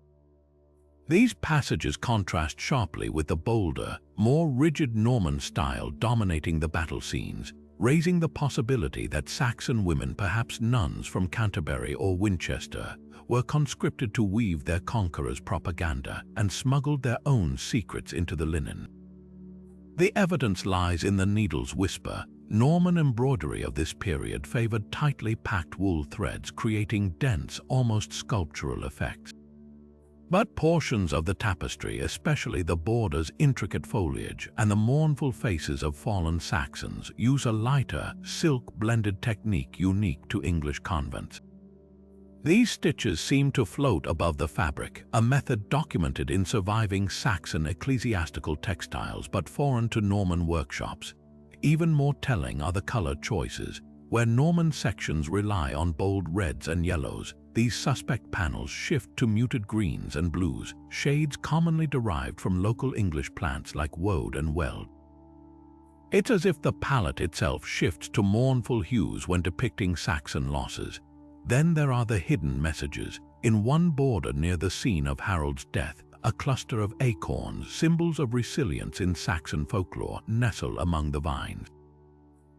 These passages contrast sharply with the bolder, more rigid Norman style dominating the battle scenes, raising the possibility that Saxon women, perhaps nuns from Canterbury or Winchester, were conscripted to weave their conquerors' propaganda and smuggled their own secrets into the linen. The evidence lies in the needle's whisper. Norman embroidery of this period favored tightly packed wool threads, creating dense, almost sculptural effects. But portions of the tapestry, especially the border's intricate foliage and the mournful faces of fallen Saxons, use a lighter, silk-blended technique unique to English convents. These stitches seem to float above the fabric, a method documented in surviving Saxon ecclesiastical textiles but foreign to Norman workshops. Even more telling are the color choices. Where Norman sections rely on bold reds and yellows, these suspect panels shift to muted greens and blues, shades commonly derived from local English plants like woad and weld. It's as if the palette itself shifts to mournful hues when depicting Saxon losses. Then there are the hidden messages. In one border near the scene of Harold's death, a cluster of acorns, symbols of resilience in Saxon folklore, nestle among the vines.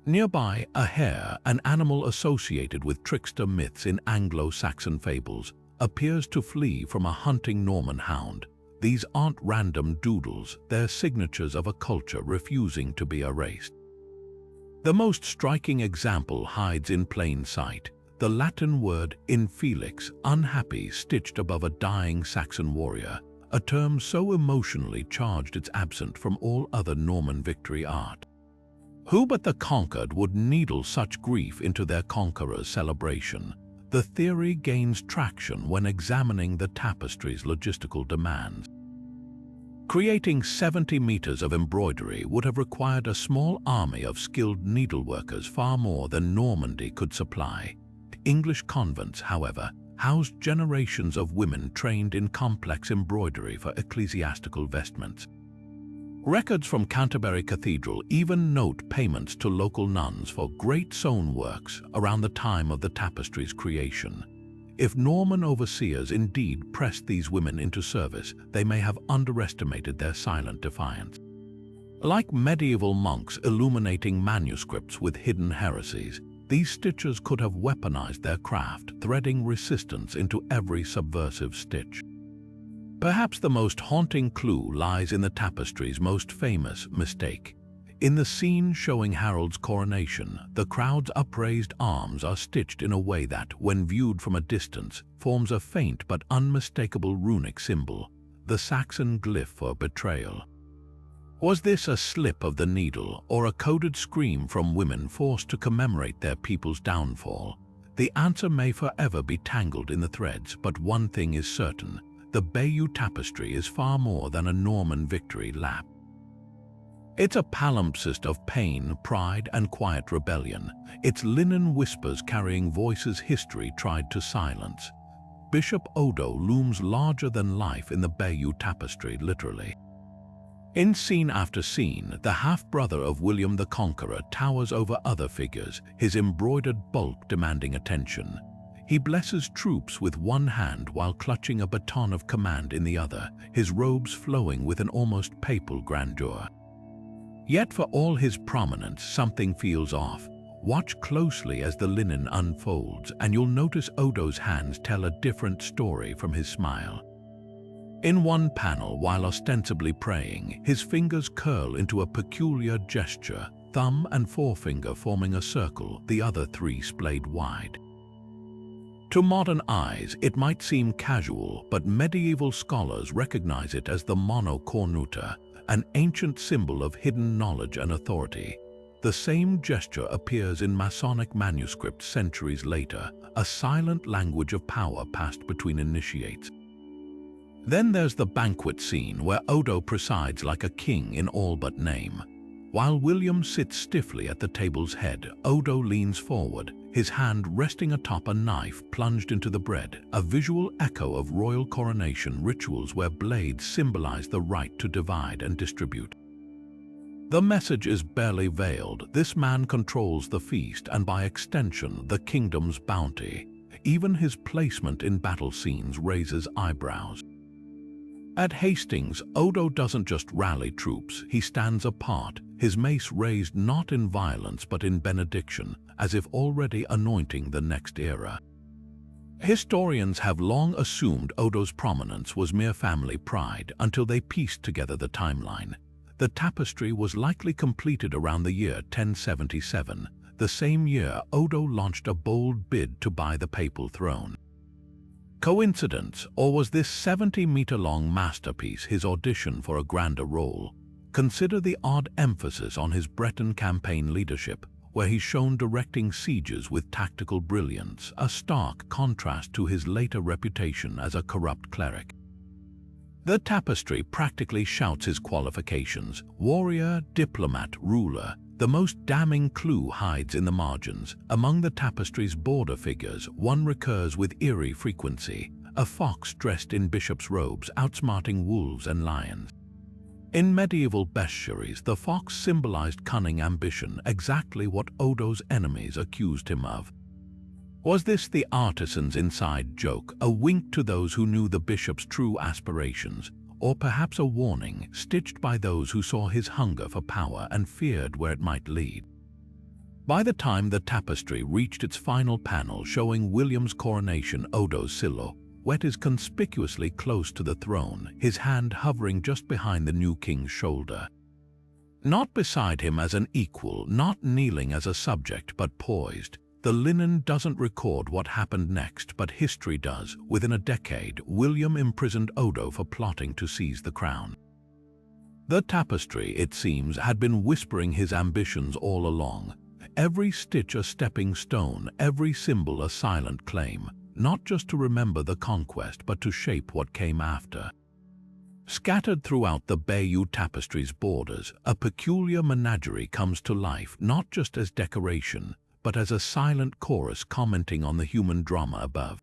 Nearby, a hare, an animal associated with trickster myths in Anglo-Saxon fables, appears to flee from a hunting Norman hound. These aren't random doodles, they're signatures of a culture refusing to be erased. The most striking example hides in plain sight. The Latin word infelix, unhappy, stitched above a dying Saxon warrior, a term so emotionally charged it's absent from all other Norman victory art. Who but the conquered would needle such grief into their conqueror's celebration? The theory gains traction when examining the tapestry's logistical demands. Creating 70 meters of embroidery would have required a small army of skilled needleworkers, far more than Normandy could supply. English convents, however, housed generations of women trained in complex embroidery for ecclesiastical vestments. Records from Canterbury Cathedral even note payments to local nuns for great sewn works around the time of the tapestry's creation. If Norman overseers indeed pressed these women into service, they may have underestimated their silent defiance. Like medieval monks illuminating manuscripts with hidden heresies, these stitchers could have weaponized their craft, threading resistance into every subversive stitch. Perhaps the most haunting clue lies in the tapestry's most famous mistake. In the scene showing Harold's coronation, the crowd's upraised arms are stitched in a way that, when viewed from a distance, forms a faint but unmistakable runic symbol, the Saxon glyph for betrayal. Was this a slip of the needle or a coded scream from women forced to commemorate their people's downfall? The answer may forever be tangled in the threads, but one thing is certain: the Bayeux Tapestry is far more than a Norman victory lap. It's a palimpsest of pain, pride, and quiet rebellion. Its linen whispers carrying voices history tried to silence. Bishop Odo looms larger than life in the Bayeux Tapestry, literally. In scene after scene, the half-brother of William the Conqueror towers over other figures, his embroidered bulk demanding attention. He blesses troops with one hand while clutching a baton of command in the other, his robes flowing with an almost papal grandeur. Yet for all his prominence, something feels off. Watch closely as the linen unfolds, and you'll notice Odo's hands tell a different story from his smile. In one panel, while ostensibly praying, his fingers curl into a peculiar gesture, thumb and forefinger forming a circle, the other three splayed wide. To modern eyes, it might seem casual, but medieval scholars recognize it as the mono cornuta, an ancient symbol of hidden knowledge and authority. The same gesture appears in Masonic manuscripts centuries later, a silent language of power passed between initiates. Then there's the banquet scene, where Odo presides like a king in all but name. While William sits stiffly at the table's head, Odo leans forward, his hand resting atop a knife plunged into the bread, a visual echo of royal coronation rituals where blades symbolize the right to divide and distribute. The message is barely veiled. This man controls the feast and, by extension, the kingdom's bounty. Even his placement in battle scenes raises eyebrows. At Hastings, Odo doesn't just rally troops, he stands apart, his mace raised not in violence but in benediction, as if already anointing the next era. Historians have long assumed Odo's prominence was mere family pride until they pieced together the timeline. The tapestry was likely completed around the year 1077, the same year Odo launched a bold bid to buy the papal throne. Coincidence, or was this 70-meter-long masterpiece his audition for a grander role? Consider the odd emphasis on his Breton campaign leadership. where he's shown directing sieges with tactical brilliance, a stark contrast to his later reputation as a corrupt cleric. The tapestry practically shouts his qualifications: warrior, diplomat, ruler. The most damning clue hides in the margins. Among the tapestry's border figures, one recurs with eerie frequency: a fox dressed in bishop's robes, outsmarting wolves and lions. In medieval bestiaries, the fox symbolized cunning ambition, exactly what Odo's enemies accused him of. Was this the artisan's inside joke, a wink to those who knew the bishop's true aspirations, or perhaps a warning stitched by those who saw his hunger for power and feared where it might lead? By the time the tapestry reached its final panel showing William's coronation, Odo's silhouette is conspicuously close to the throne, his hand hovering just behind the new king's shoulder. Not beside him as an equal, not kneeling as a subject, but poised. The linen doesn't record what happened next, but history does. Within a decade, William imprisoned Odo for plotting to seize the crown. The tapestry, it seems, had been whispering his ambitions all along. Every stitch a stepping stone, every symbol a silent claim, not just to remember the conquest, but to shape what came after. Scattered throughout the Bayeux Tapestry's borders, a peculiar menagerie comes to life, not just as decoration, but as a silent chorus commenting on the human drama above.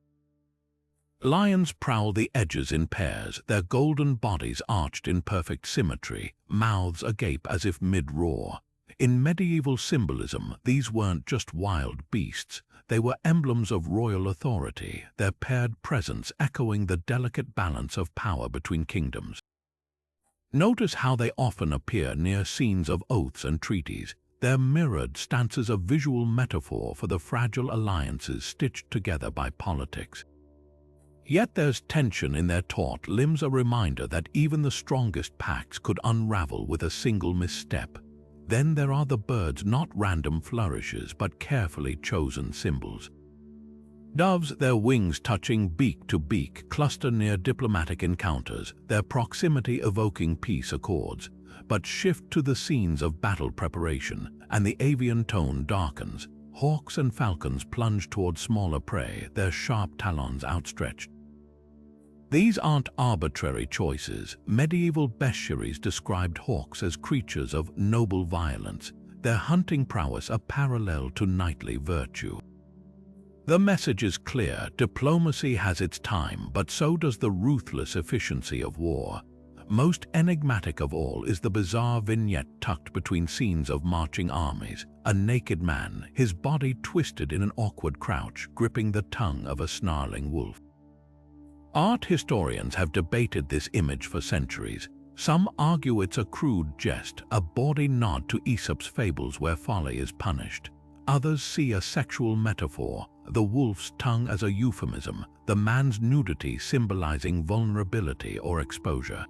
Lions prowl the edges in pairs, their golden bodies arched in perfect symmetry, mouths agape as if mid-roar. In medieval symbolism, these weren't just wild beasts, they were emblems of royal authority, their paired presence echoing the delicate balance of power between kingdoms. Notice how they often appear near scenes of oaths and treaties. Their mirrored stances a visual metaphor for the fragile alliances stitched together by politics. Yet there's tension in their taut limbs, a reminder that even the strongest pacts could unravel with a single misstep. Then there are the birds, not random flourishes, but carefully chosen symbols. Doves, their wings touching beak to beak, cluster near diplomatic encounters, their proximity evoking peace accords. But shift to the scenes of battle preparation, and the avian tone darkens. Hawks and falcons plunge toward smaller prey, their sharp talons outstretched. These aren't arbitrary choices. Medieval bestiaries described hawks as creatures of noble violence, their hunting prowess a parallel to knightly virtue. The message is clear: diplomacy has its time, but so does the ruthless efficiency of war. Most enigmatic of all is the bizarre vignette tucked between scenes of marching armies. A naked man, his body twisted in an awkward crouch, gripping the tongue of a snarling wolf. Art historians have debated this image for centuries. Some argue it's a crude jest, a bawdy nod to Aesop's fables where folly is punished. Others see a sexual metaphor, the wolf's tongue as a euphemism, the man's nudity symbolizing vulnerability or exposure.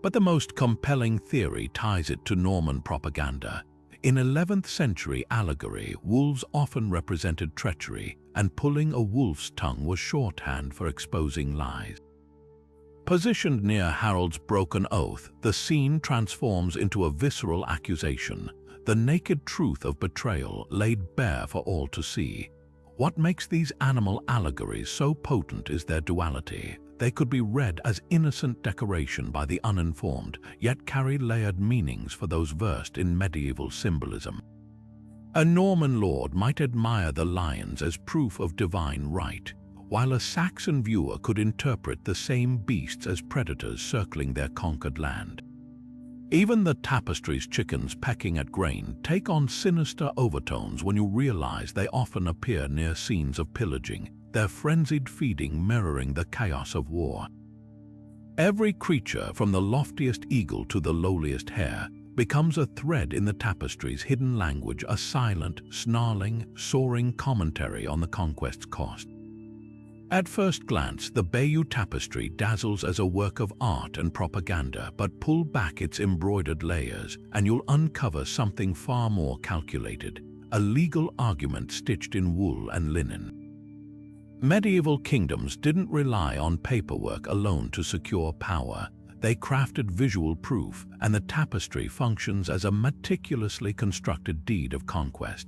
But the most compelling theory ties it to Norman propaganda. In 11th century allegory, wolves often represented treachery, and pulling a wolf's tongue was shorthand for exposing lies. Positioned near Harold's broken oath, the scene transforms into a visceral accusation, the naked truth of betrayal laid bare for all to see. What makes these animal allegories so potent is their duality. They could be read as innocent decoration by the uninformed, yet carry layered meanings for those versed in medieval symbolism. A Norman lord might admire the lions as proof of divine right, while a Saxon viewer could interpret the same beasts as predators circling their conquered land. Even the tapestry's chickens pecking at grain take on sinister overtones when you realize they often appear near scenes of pillaging, their frenzied feeding mirroring the chaos of war. Every creature, from the loftiest eagle to the lowliest hare, becomes a thread in the tapestry's hidden language, a silent, snarling, soaring commentary on the conquest's cost. At first glance, the Bayeux Tapestry dazzles as a work of art and propaganda, but pull back its embroidered layers and you'll uncover something far more calculated, a legal argument stitched in wool and linen. Medieval kingdoms didn't rely on paperwork alone to secure power. They crafted visual proof, and the tapestry functions as a meticulously constructed deed of conquest.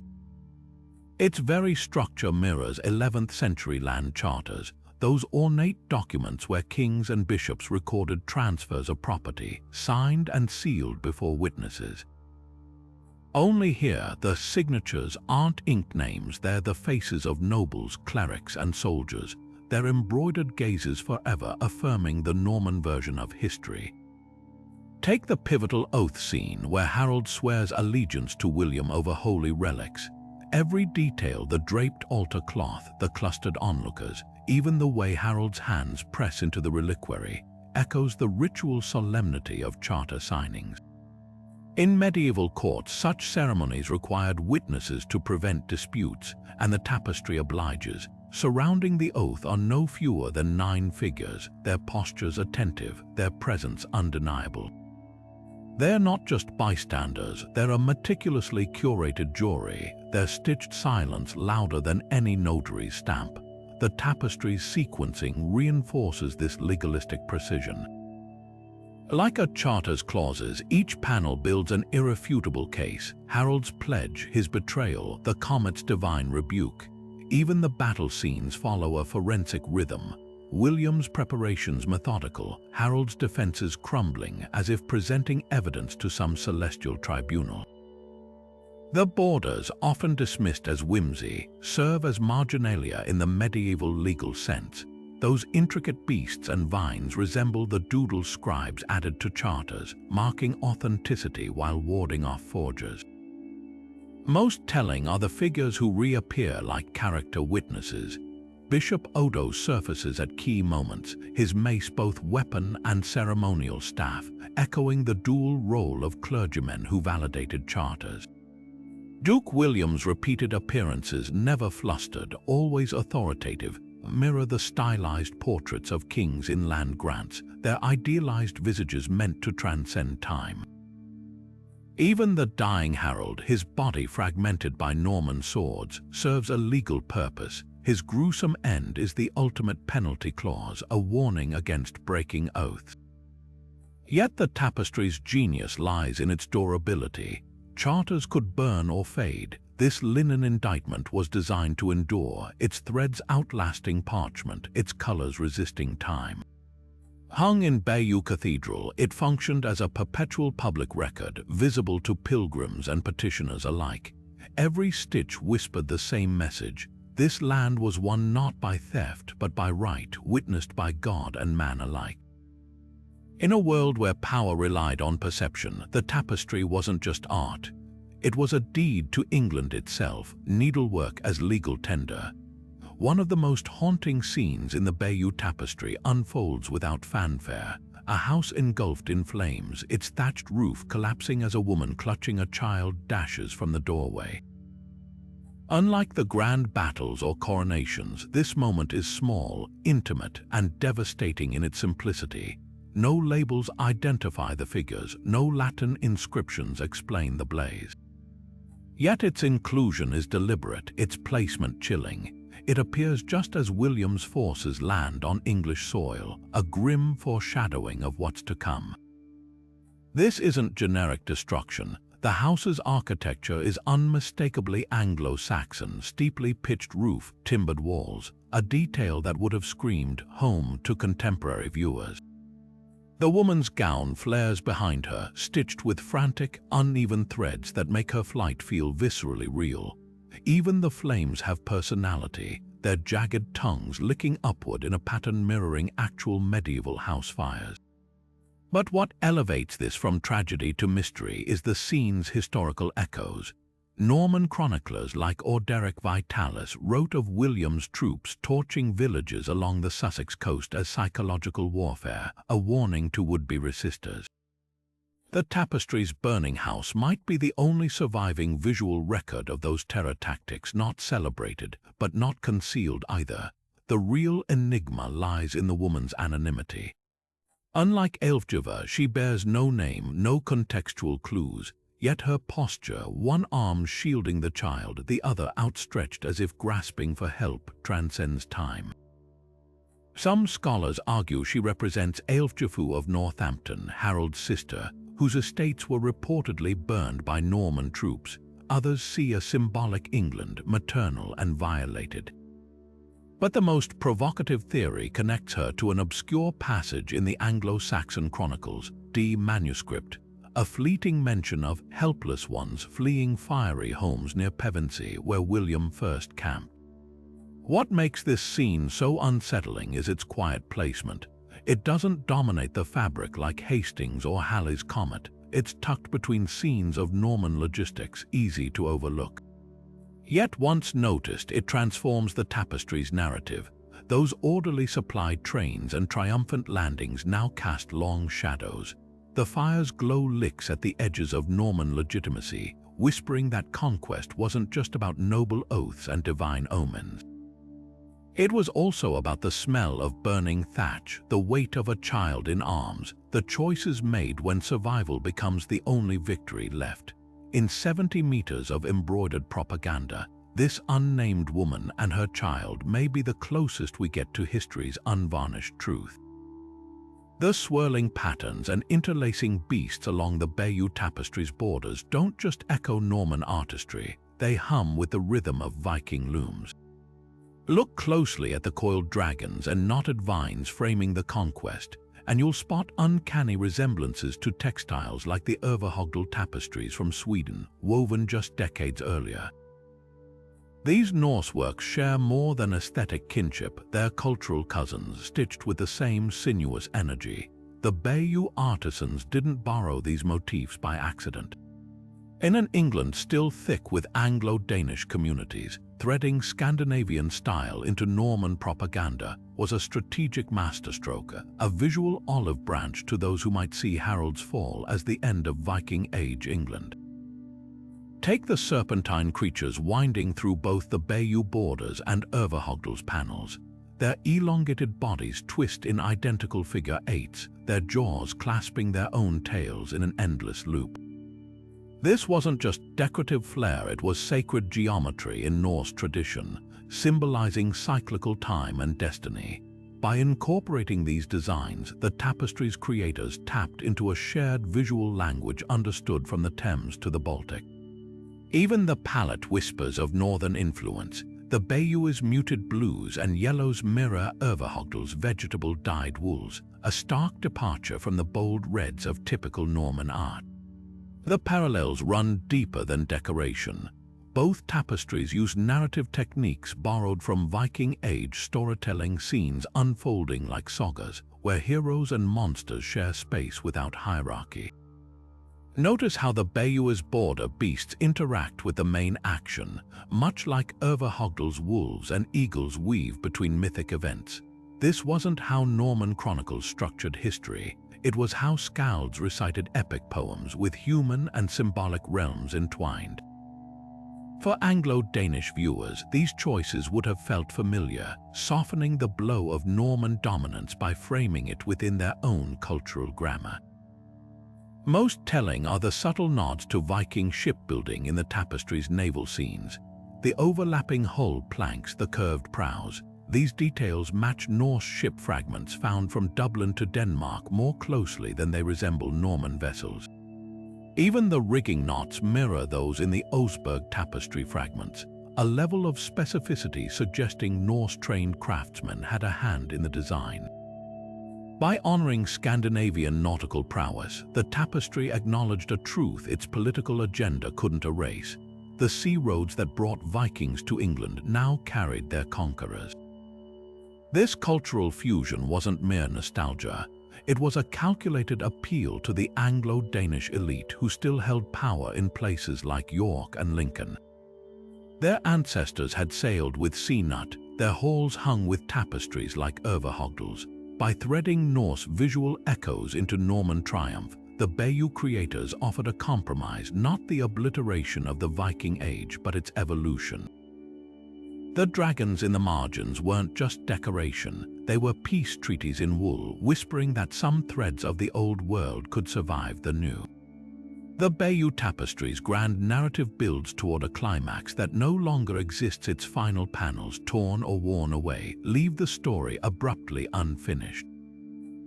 Its very structure mirrors 11th century land charters, those ornate documents where kings and bishops recorded transfers of property, signed and sealed before witnesses. Only here, the signatures aren't ink names, they're the faces of nobles, clerics, and soldiers, their embroidered gazes forever affirming the Norman version of history. Take the pivotal oath scene where Harold swears allegiance to William over holy relics. Every detail, the draped altar cloth, the clustered onlookers, even the way Harold's hands press into the reliquary, echoes the ritual solemnity of charter signings. In medieval courts, such ceremonies required witnesses to prevent disputes, and the tapestry obliges. Surrounding the oath are no fewer than 9 figures, their postures attentive, their presence undeniable. They're not just bystanders, they're a meticulously curated jury, their stitched silence louder than any notary's stamp. The tapestry's sequencing reinforces this legalistic precision. Like a charter's clauses, each panel builds an irrefutable case: Harold's pledge, his betrayal, the comet's divine rebuke. Even the battle scenes follow a forensic rhythm. William's preparations methodical, Harold's defenses crumbling, as if presenting evidence to some celestial tribunal. The borders, often dismissed as whimsy, serve as marginalia in the medieval legal sense. Those intricate beasts and vines resemble the doodle scribes added to charters, marking authenticity while warding off forgers. Most telling are the figures who reappear like character witnesses. Bishop Odo surfaces at key moments, his mace both weapon and ceremonial staff, echoing the dual role of clergymen who validated charters. Duke William's repeated appearances, never flustered, always authoritative, mirror the stylized portraits of kings in land grants, their idealized visages meant to transcend time. Even the dying Harold, his body fragmented by Norman swords, serves a legal purpose. His gruesome end is the ultimate penalty clause, a warning against breaking oaths. Yet the tapestry's genius lies in its durability. Charters could burn or fade. This linen indictment was designed to endure, its threads outlasting parchment, its colors resisting time. Hung in Bayeux Cathedral, it functioned as a perpetual public record, visible to pilgrims and petitioners alike. Every stitch whispered the same message: this land was won not by theft, but by right, witnessed by God and man alike. In a world where power relied on perception, the tapestry wasn't just art. It was a deed to England itself, needlework as legal tender. One of the most haunting scenes in the Bayeux Tapestry unfolds without fanfare. A house engulfed in flames, its thatched roof collapsing as a woman clutching a child dashes from the doorway. Unlike the grand battles or coronations, this moment is small, intimate, and devastating in its simplicity. No labels identify the figures, no Latin inscriptions explain the blaze. Yet its inclusion is deliberate, its placement chilling. It appears just as William's forces land on English soil, a grim foreshadowing of what's to come. This isn't generic destruction. The house's architecture is unmistakably Anglo-Saxon: steeply pitched roof, timbered walls, a detail that would have screamed home to contemporary viewers. The woman's gown flares behind her, stitched with frantic, uneven threads that make her flight feel viscerally real. Even the flames have personality, their jagged tongues licking upward in a pattern mirroring actual medieval house fires. But what elevates this from tragedy to mystery is the scene's historical echoes. Norman chroniclers like Orderic Vitalis wrote of William's troops torching villages along the Sussex coast as psychological warfare, a warning to would-be resistors. The tapestry's burning house might be the only surviving visual record of those terror tactics, not celebrated, but not concealed either. The real enigma lies in the woman's anonymity. Unlike Ælfgyva, she bears no name, no contextual clues, yet her posture, one arm shielding the child, the other outstretched as if grasping for help, transcends time. Some scholars argue she represents Ælfgyva of Northampton, Harold's sister, whose estates were reportedly burned by Norman troops. others see a symbolic England, maternal and violated. But the most provocative theory connects her to an obscure passage in the Anglo-Saxon Chronicles, D manuscript, a fleeting mention of helpless ones fleeing fiery homes near Pevensey, where William first camped. What makes this scene so unsettling is its quiet placement. It doesn't dominate the fabric like Hastings or Halley's Comet. It's tucked between scenes of Norman logistics, easy to overlook. Yet once noticed, it transforms the tapestry's narrative. Those orderly supplied trains and triumphant landings now cast long shadows. The fire's glow licks at the edges of Norman legitimacy, whispering that conquest wasn't just about noble oaths and divine omens. It was also about the smell of burning thatch, the weight of a child in arms, the choices made when survival becomes the only victory left. In 70 meters of embroidered propaganda, this unnamed woman and her child may be the closest we get to history's unvarnished truth. The swirling patterns and interlacing beasts along the Bayeux Tapestry's borders don't just echo Norman artistry, they hum with the rhythm of Viking looms. Look closely at the coiled dragons and knotted vines framing the conquest, and you'll spot uncanny resemblances to textiles like the Ælfgyva tapestries from Sweden, woven just decades earlier. These Norse works share more than aesthetic kinship, they're cultural cousins, stitched with the same sinuous energy. The Bayeux artisans didn't borrow these motifs by accident. In an England still thick with Anglo-Danish communities, threading Scandinavian style into Norman propaganda was a strategic masterstroke, a visual olive branch to those who might see Harold's fall as the end of Viking Age England. Take the serpentine creatures winding through both the Bayeux borders and Ælfgyva's panels. Their elongated bodies twist in identical figure eights, their jaws clasping their own tails in an endless loop. This wasn't just decorative flair, it was sacred geometry in Norse tradition, symbolizing cyclical time and destiny. By incorporating these designs, the tapestry's creators tapped into a shared visual language understood from the Thames to the Baltic. Even the palette whispers of northern influence. The Bayeu's muted blues and yellows mirror Ælfgyva's vegetable dyed wools, a stark departure from the bold reds of typical Norman art. The parallels run deeper than decoration. Both tapestries use narrative techniques borrowed from Viking Age storytelling, scenes unfolding like sagas, where heroes and monsters share space without hierarchy. Notice how the Bayeu's border beasts interact with the main action, much like Ælfgyva's wolves and eagles weave between mythic events. This wasn't how Norman chronicles structured history. It was how skalds recited epic poems with human and symbolic realms entwined. For Anglo-Danish viewers, these choices would have felt familiar, softening the blow of Norman dominance by framing it within their own cultural grammar. Most telling are the subtle nods to Viking shipbuilding in the tapestry's naval scenes. The overlapping hull planks, the curved prows. These details match Norse ship fragments found from Dublin to Denmark more closely than they resemble Norman vessels. Even the rigging knots mirror those in the Osberg tapestry fragments, a level of specificity suggesting Norse-trained craftsmen had a hand in the design. By honoring Scandinavian nautical prowess, the tapestry acknowledged a truth its political agenda couldn't erase. The sea roads that brought Vikings to England now carried their conquerors. This cultural fusion wasn't mere nostalgia. It was a calculated appeal to the Anglo-Danish elite who still held power in places like York and Lincoln. Their ancestors had sailed with sea nut, their halls hung with tapestries like Ælfgyva's. By threading Norse visual echoes into Norman triumph, the Bayeux creators offered a compromise, not the obliteration of the Viking Age, but its evolution. The dragons in the margins weren't just decoration, they were peace treaties in wool, whispering that some threads of the old world could survive the new. The Bayeux Tapestry's grand narrative builds toward a climax that no longer exists. Its final panels, torn or worn away, leave the story abruptly unfinished.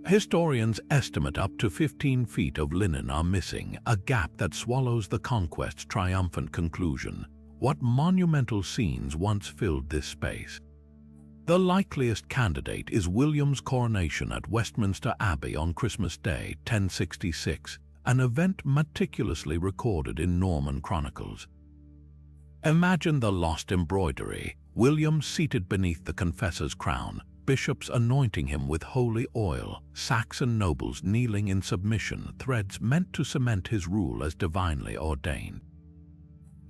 Historians estimate up to 15 feet of linen are missing, a gap that swallows the conquest's triumphant conclusion. What monumental scenes once filled this space? The likeliest candidate is William's coronation at Westminster Abbey on Christmas Day, 1066, an event meticulously recorded in Norman chronicles. Imagine the lost embroidery, William seated beneath the confessor's crown, bishops anointing him with holy oil, Saxon nobles kneeling in submission, threads meant to cement his rule as divinely ordained.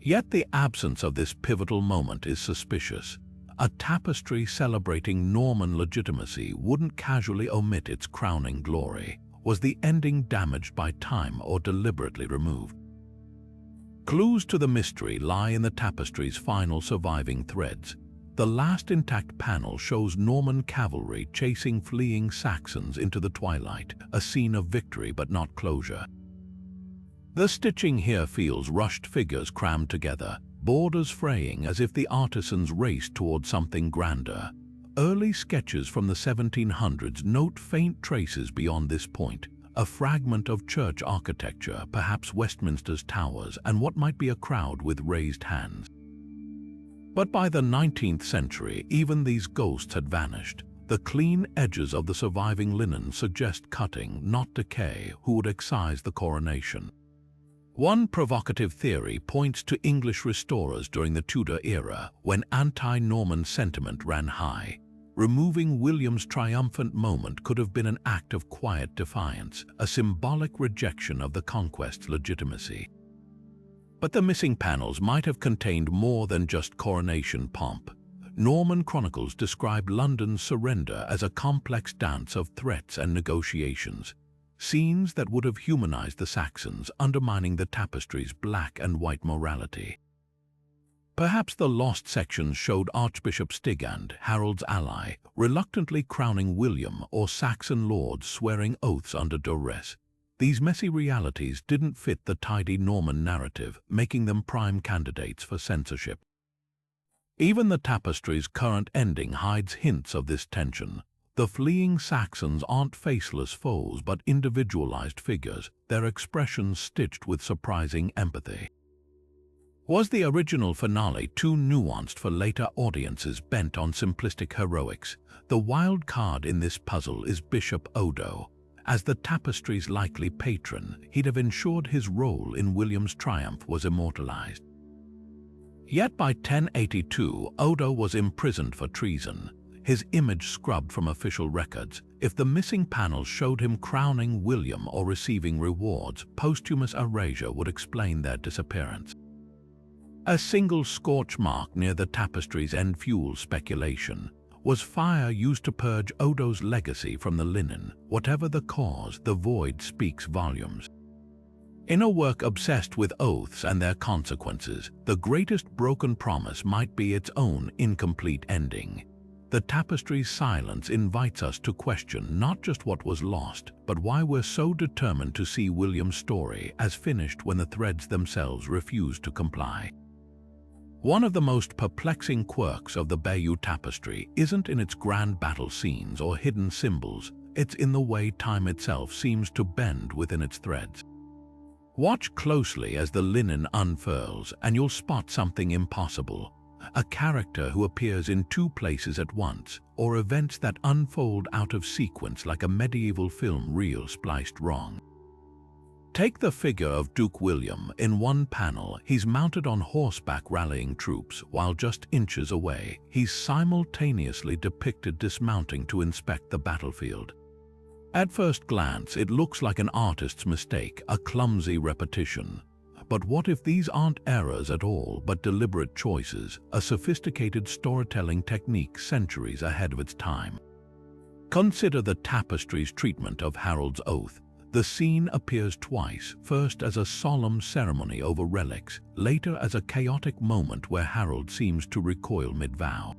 Yet the absence of this pivotal moment is suspicious. A tapestry celebrating Norman legitimacy wouldn't casually omit its crowning glory. Was the ending damaged by time or deliberately removed? Clues to the mystery lie in the tapestry's final surviving threads. The last intact panel shows Norman cavalry chasing fleeing Saxons into the twilight, a scene of victory but not closure. The stitching here feels rushed figures crammed together, borders fraying as if the artisans raced toward something grander. Early sketches from the 1700s note faint traces beyond this point, a fragment of church architecture, perhaps Westminster's towers, and what might be a crowd with raised hands. But by the 19th century, even these ghosts had vanished. The clean edges of the surviving linen suggest cutting, not decay, who would excise the coronation. One provocative theory points to English restorers during the Tudor era, when anti-Norman sentiment ran high. Removing William's triumphant moment could have been an act of quiet defiance, a symbolic rejection of the conquest's legitimacy. But the missing panels might have contained more than just coronation pomp. Norman chronicles describe London's surrender as a complex dance of threats and negotiations, scenes that would have humanized the Saxons, undermining the tapestry's black and white morality. Perhaps the lost sections showed Archbishop Stigand, Harold's ally, reluctantly crowning William, or Saxon lords swearing oaths under duress. These messy realities didn't fit the tidy Norman narrative, making them prime candidates for censorship. Even the tapestry's current ending hides hints of this tension. The fleeing Saxons aren't faceless foes but individualized figures, their expressions stitched with surprising empathy. Was the original finale too nuanced for later audiences bent on simplistic heroics? The wild card in this puzzle is Bishop Odo. As the tapestry's likely patron, he'd have ensured his role in William's triumph was immortalized. Yet by 1082, Odo was imprisoned for treason, his image scrubbed from official records. If the missing panels showed him crowning William or receiving rewards, posthumous erasure would explain their disappearance. A single scorch mark near the tapestry's end fueled speculation. Was fire used to purge Odo's legacy from the linen? Whatever the cause, the void speaks volumes. In a work obsessed with oaths and their consequences, the greatest broken promise might be its own incomplete ending. The tapestry's silence invites us to question not just what was lost, but why we're so determined to see William's story as finished when the threads themselves refuse to comply. One of the most perplexing quirks of the Bayeux Tapestry isn't in its grand battle scenes or hidden symbols, it's in the way time itself seems to bend within its threads. Watch closely as the linen unfurls and you'll spot something impossible. A character who appears in two places at once, or events that unfold out of sequence like a medieval film reel spliced wrong. Take the figure of Duke William. In one panel, he's mounted on horseback rallying troops, while just inches away, he's simultaneously depicted dismounting to inspect the battlefield. At first glance, it looks like an artist's mistake, a clumsy repetition. But what if these aren't errors at all, but deliberate choices, a sophisticated storytelling technique centuries ahead of its time? Consider the tapestry's treatment of Harold's oath. The scene appears twice, first as a solemn ceremony over relics, later as a chaotic moment where Harold seems to recoil mid-vow.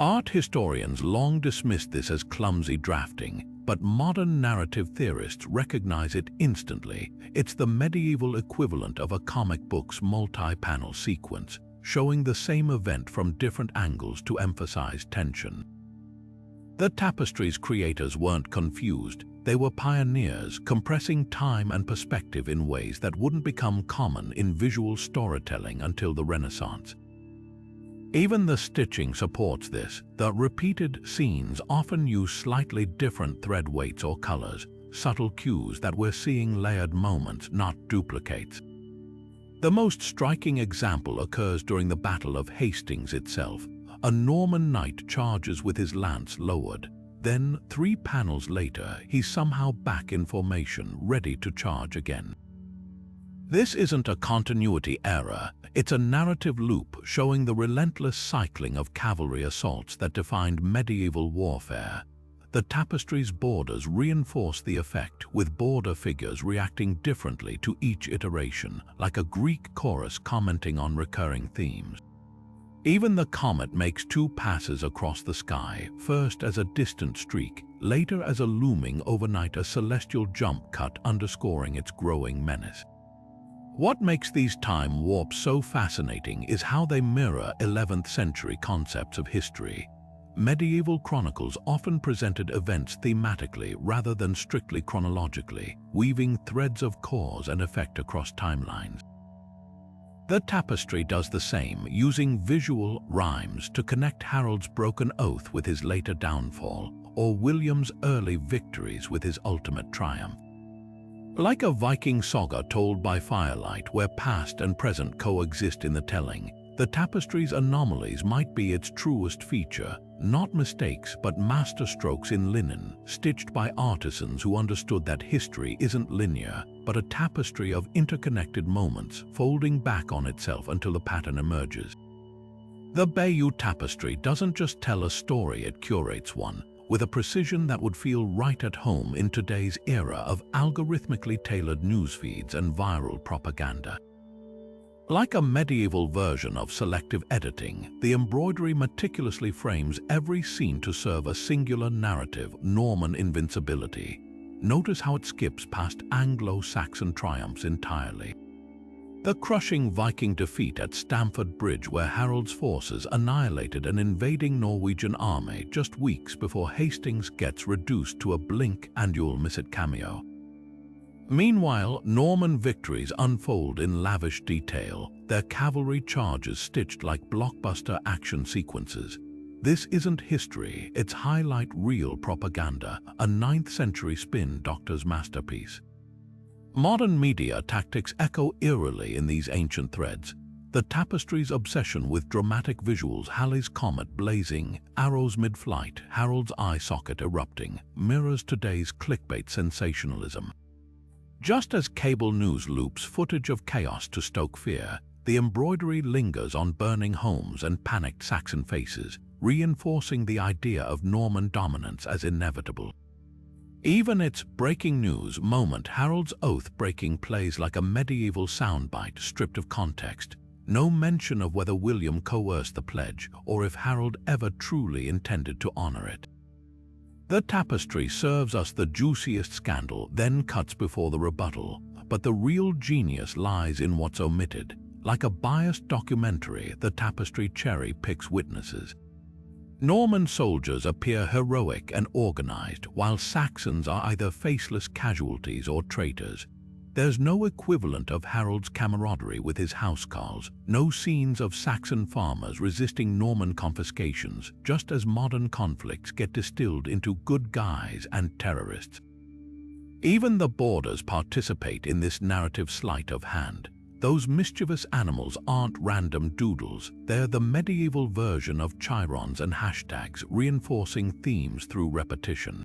Art historians long dismissed this as clumsy drafting, but modern narrative theorists recognize it instantly. It's the medieval equivalent of a comic book's multi-panel sequence, showing the same event from different angles to emphasize tension. The tapestry's creators weren't confused. They were pioneers, compressing time and perspective in ways that wouldn't become common in visual storytelling until the Renaissance. Even the stitching supports this. The repeated scenes often use slightly different thread weights or colors, subtle cues that we're seeing layered moments, not duplicates. The most striking example occurs during the Battle of Hastings itself. A Norman knight charges with his lance lowered. Then, 3 panels later, he's somehow back in formation, ready to charge again. This isn't a continuity error, it's a narrative loop showing the relentless cycling of cavalry assaults that defined medieval warfare. The tapestry's borders reinforce the effect, with border figures reacting differently to each iteration, like a Greek chorus commenting on recurring themes. Even the comet makes 2 passes across the sky, first as a distant streak, later as a looming overnight a celestial jump cut underscoring its growing menace. What makes these time warps so fascinating is how they mirror 11th century concepts of history. Medieval chronicles often presented events thematically rather than strictly chronologically, weaving threads of cause and effect across timelines. The tapestry does the same, using visual rhymes to connect Harold's broken oath with his later downfall, or William's early victories with his ultimate triumph. Like a Viking saga told by firelight where past and present coexist in the telling, the tapestry's anomalies might be its truest feature, not mistakes but masterstrokes in linen, stitched by artisans who understood that history isn't linear, but a tapestry of interconnected moments folding back on itself until the pattern emerges. The Bayeux Tapestry doesn't just tell a story, it curates one, with a precision that would feel right at home in today's era of algorithmically tailored newsfeeds and viral propaganda. Like a medieval version of selective editing, the embroidery meticulously frames every scene to serve a singular narrative, Norman invincibility. Notice how it skips past Anglo-Saxon triumphs entirely. The crushing Viking defeat at Stamford Bridge, where Harold's forces annihilated an invading Norwegian army just weeks before Hastings gets reduced to a blink and you'll miss it cameo. Meanwhile, Norman victories unfold in lavish detail, their cavalry charges stitched like blockbuster action sequences. This isn't history, it's highlight reel propaganda, a 9th century spin doctor's masterpiece. Modern media tactics echo eerily in these ancient threads. The tapestry's obsession with dramatic visuals, Halley's comet blazing, arrows mid-flight, Harold's eye socket erupting, mirrors today's clickbait sensationalism. Just as cable news loops footage of chaos to stoke fear, the embroidery lingers on burning homes and panicked Saxon faces, reinforcing the idea of Norman dominance as inevitable. Even its breaking news moment, Harold's oath-breaking, plays like a medieval soundbite stripped of context. No mention of whether William coerced the pledge or if Harold ever truly intended to honor it. The tapestry serves us the juiciest scandal, then cuts before the rebuttal, but the real genius lies in what's omitted. Like a biased documentary, the tapestry cherry-picks witnesses. Norman soldiers appear heroic and organized, while Saxons are either faceless casualties or traitors. There's no equivalent of Harold's camaraderie with his housecarls, no scenes of Saxon farmers resisting Norman confiscations, just as modern conflicts get distilled into good guys and terrorists. Even the borders participate in this narrative sleight of hand. Those mischievous animals aren't random doodles, they're the medieval version of chirons and hashtags, reinforcing themes through repetition.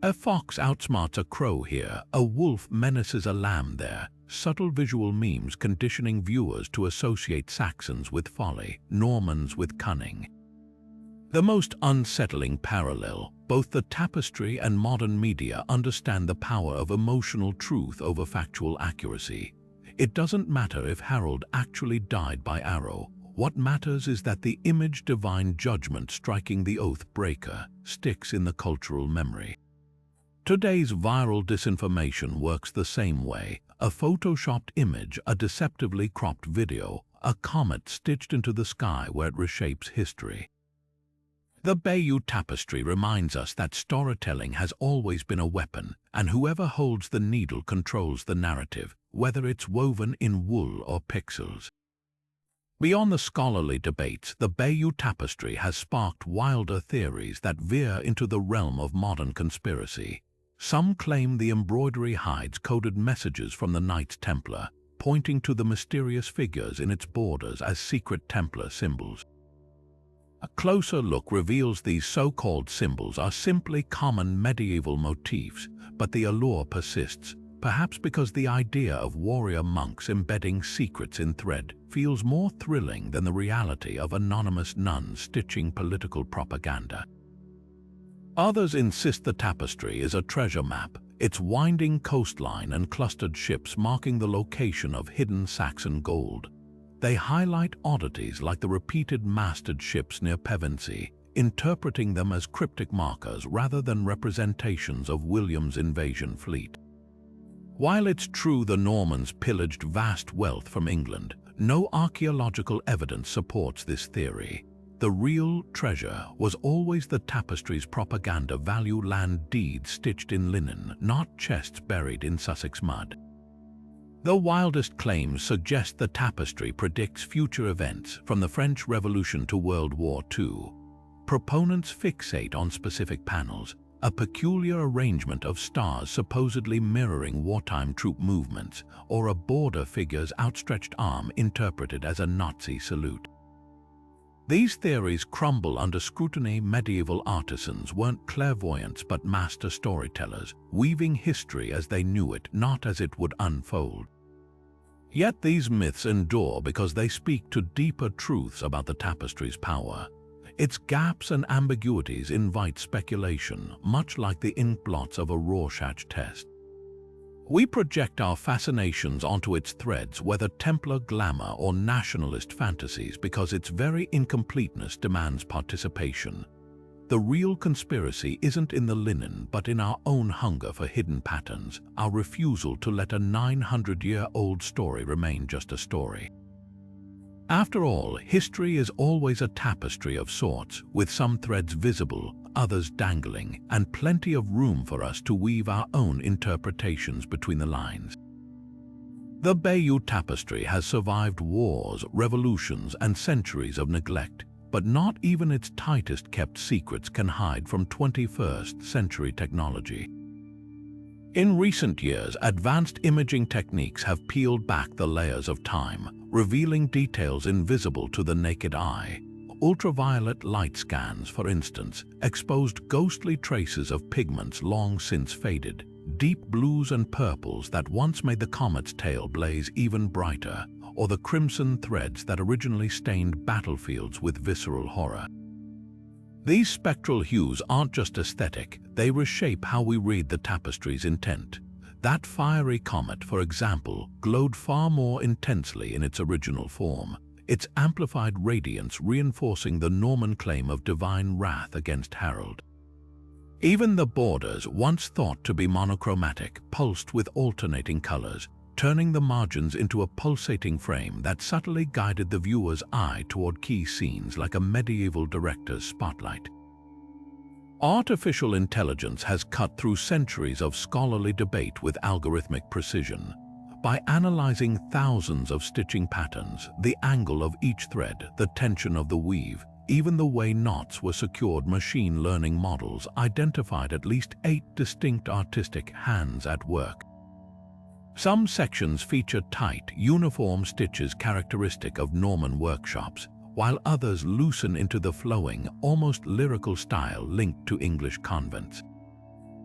A fox outsmarts a crow here, a wolf menaces a lamb there, subtle visual memes conditioning viewers to associate Saxons with folly, Normans with cunning. The most unsettling parallel, both the tapestry and modern media understand the power of emotional truth over factual accuracy. It doesn't matter if Harold actually died by arrow. What matters is that the image divine judgment striking the oath breaker sticks in the cultural memory. Today's viral disinformation works the same way. A photoshopped image, a deceptively cropped video, a comet stitched into the sky where it reshapes history. The Bayeux Tapestry reminds us that storytelling has always been a weapon, and whoever holds the needle controls the narrative, whether it's woven in wool or pixels. Beyond the scholarly debates, the Bayeux Tapestry has sparked wilder theories that veer into the realm of modern conspiracy. Some claim the embroidery hides coded messages from the Knights Templar, pointing to the mysterious figures in its borders as secret Templar symbols. A closer look reveals these so-called symbols are simply common medieval motifs, but the allure persists, perhaps because the idea of warrior monks embedding secrets in thread feels more thrilling than the reality of anonymous nuns stitching political propaganda. Others insist the tapestry is a treasure map, its winding coastline and clustered ships marking the location of hidden Saxon gold. They highlight oddities like the repeated masted ships near Pevensey, interpreting them as cryptic markers rather than representations of William's invasion fleet. While it's true the Normans pillaged vast wealth from England, no archaeological evidence supports this theory. The real treasure was always the tapestry's propaganda value land deeds stitched in linen, not chests buried in Sussex mud. The wildest claims suggest the tapestry predicts future events, from the French Revolution to World War II. Proponents fixate on specific panels, a peculiar arrangement of stars supposedly mirroring wartime troop movements, or a border figure's outstretched arm interpreted as a Nazi salute. These theories crumble under scrutiny. Medieval artisans weren't clairvoyants but master storytellers, weaving history as they knew it, not as it would unfold. Yet these myths endure because they speak to deeper truths about the tapestry's power. Its gaps and ambiguities invite speculation, much like the ink blots of a Rorschach test. We project our fascinations onto its threads, whether Templar glamour or nationalist fantasies, because its very incompleteness demands participation. The real conspiracy isn't in the linen, but in our own hunger for hidden patterns, our refusal to let a 900-year-old story remain just a story. After all, history is always a tapestry of sorts, with some threads visible, others dangling, and plenty of room for us to weave our own interpretations between the lines. The Bayeux Tapestry has survived wars, revolutions, and centuries of neglect, but not even its tightest-kept secrets can hide from 21st century technology. In recent years, advanced imaging techniques have peeled back the layers of time, revealing details invisible to the naked eye. Ultraviolet light scans, for instance, exposed ghostly traces of pigments long since faded, deep blues and purples that once made the comet's tail blaze even brighter, or the crimson threads that originally stained battlefields with visceral horror. These spectral hues aren't just aesthetic, they reshape how we read the tapestry's intent. That fiery comet, for example, glowed far more intensely in its original form, its amplified radiance reinforcing the Norman claim of divine wrath against Harold. Even the borders, once thought to be monochromatic, pulsed with alternating colors, turning the margins into a pulsating frame that subtly guided the viewer's eye toward key scenes like a medieval director's spotlight. Artificial intelligence has cut through centuries of scholarly debate with algorithmic precision. By analyzing thousands of stitching patterns, the angle of each thread, the tension of the weave, even the way knots were secured, machine learning models identified at least 8 distinct artistic hands at work. Some sections feature tight, uniform stitches characteristic of Norman workshops, while others loosen into the flowing, almost lyrical style linked to English convents.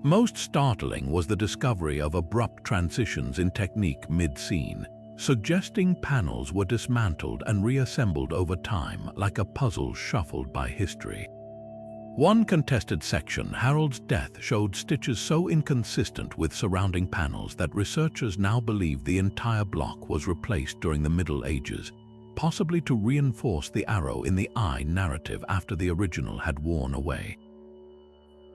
Most startling was the discovery of abrupt transitions in technique mid-scene, suggesting panels were dismantled and reassembled over time like a puzzle shuffled by history. One contested section, Harold's death, showed stitches so inconsistent with surrounding panels that researchers now believe the entire block was replaced during the Middle Ages, possibly to reinforce the arrow in the eye narrative after the original had worn away.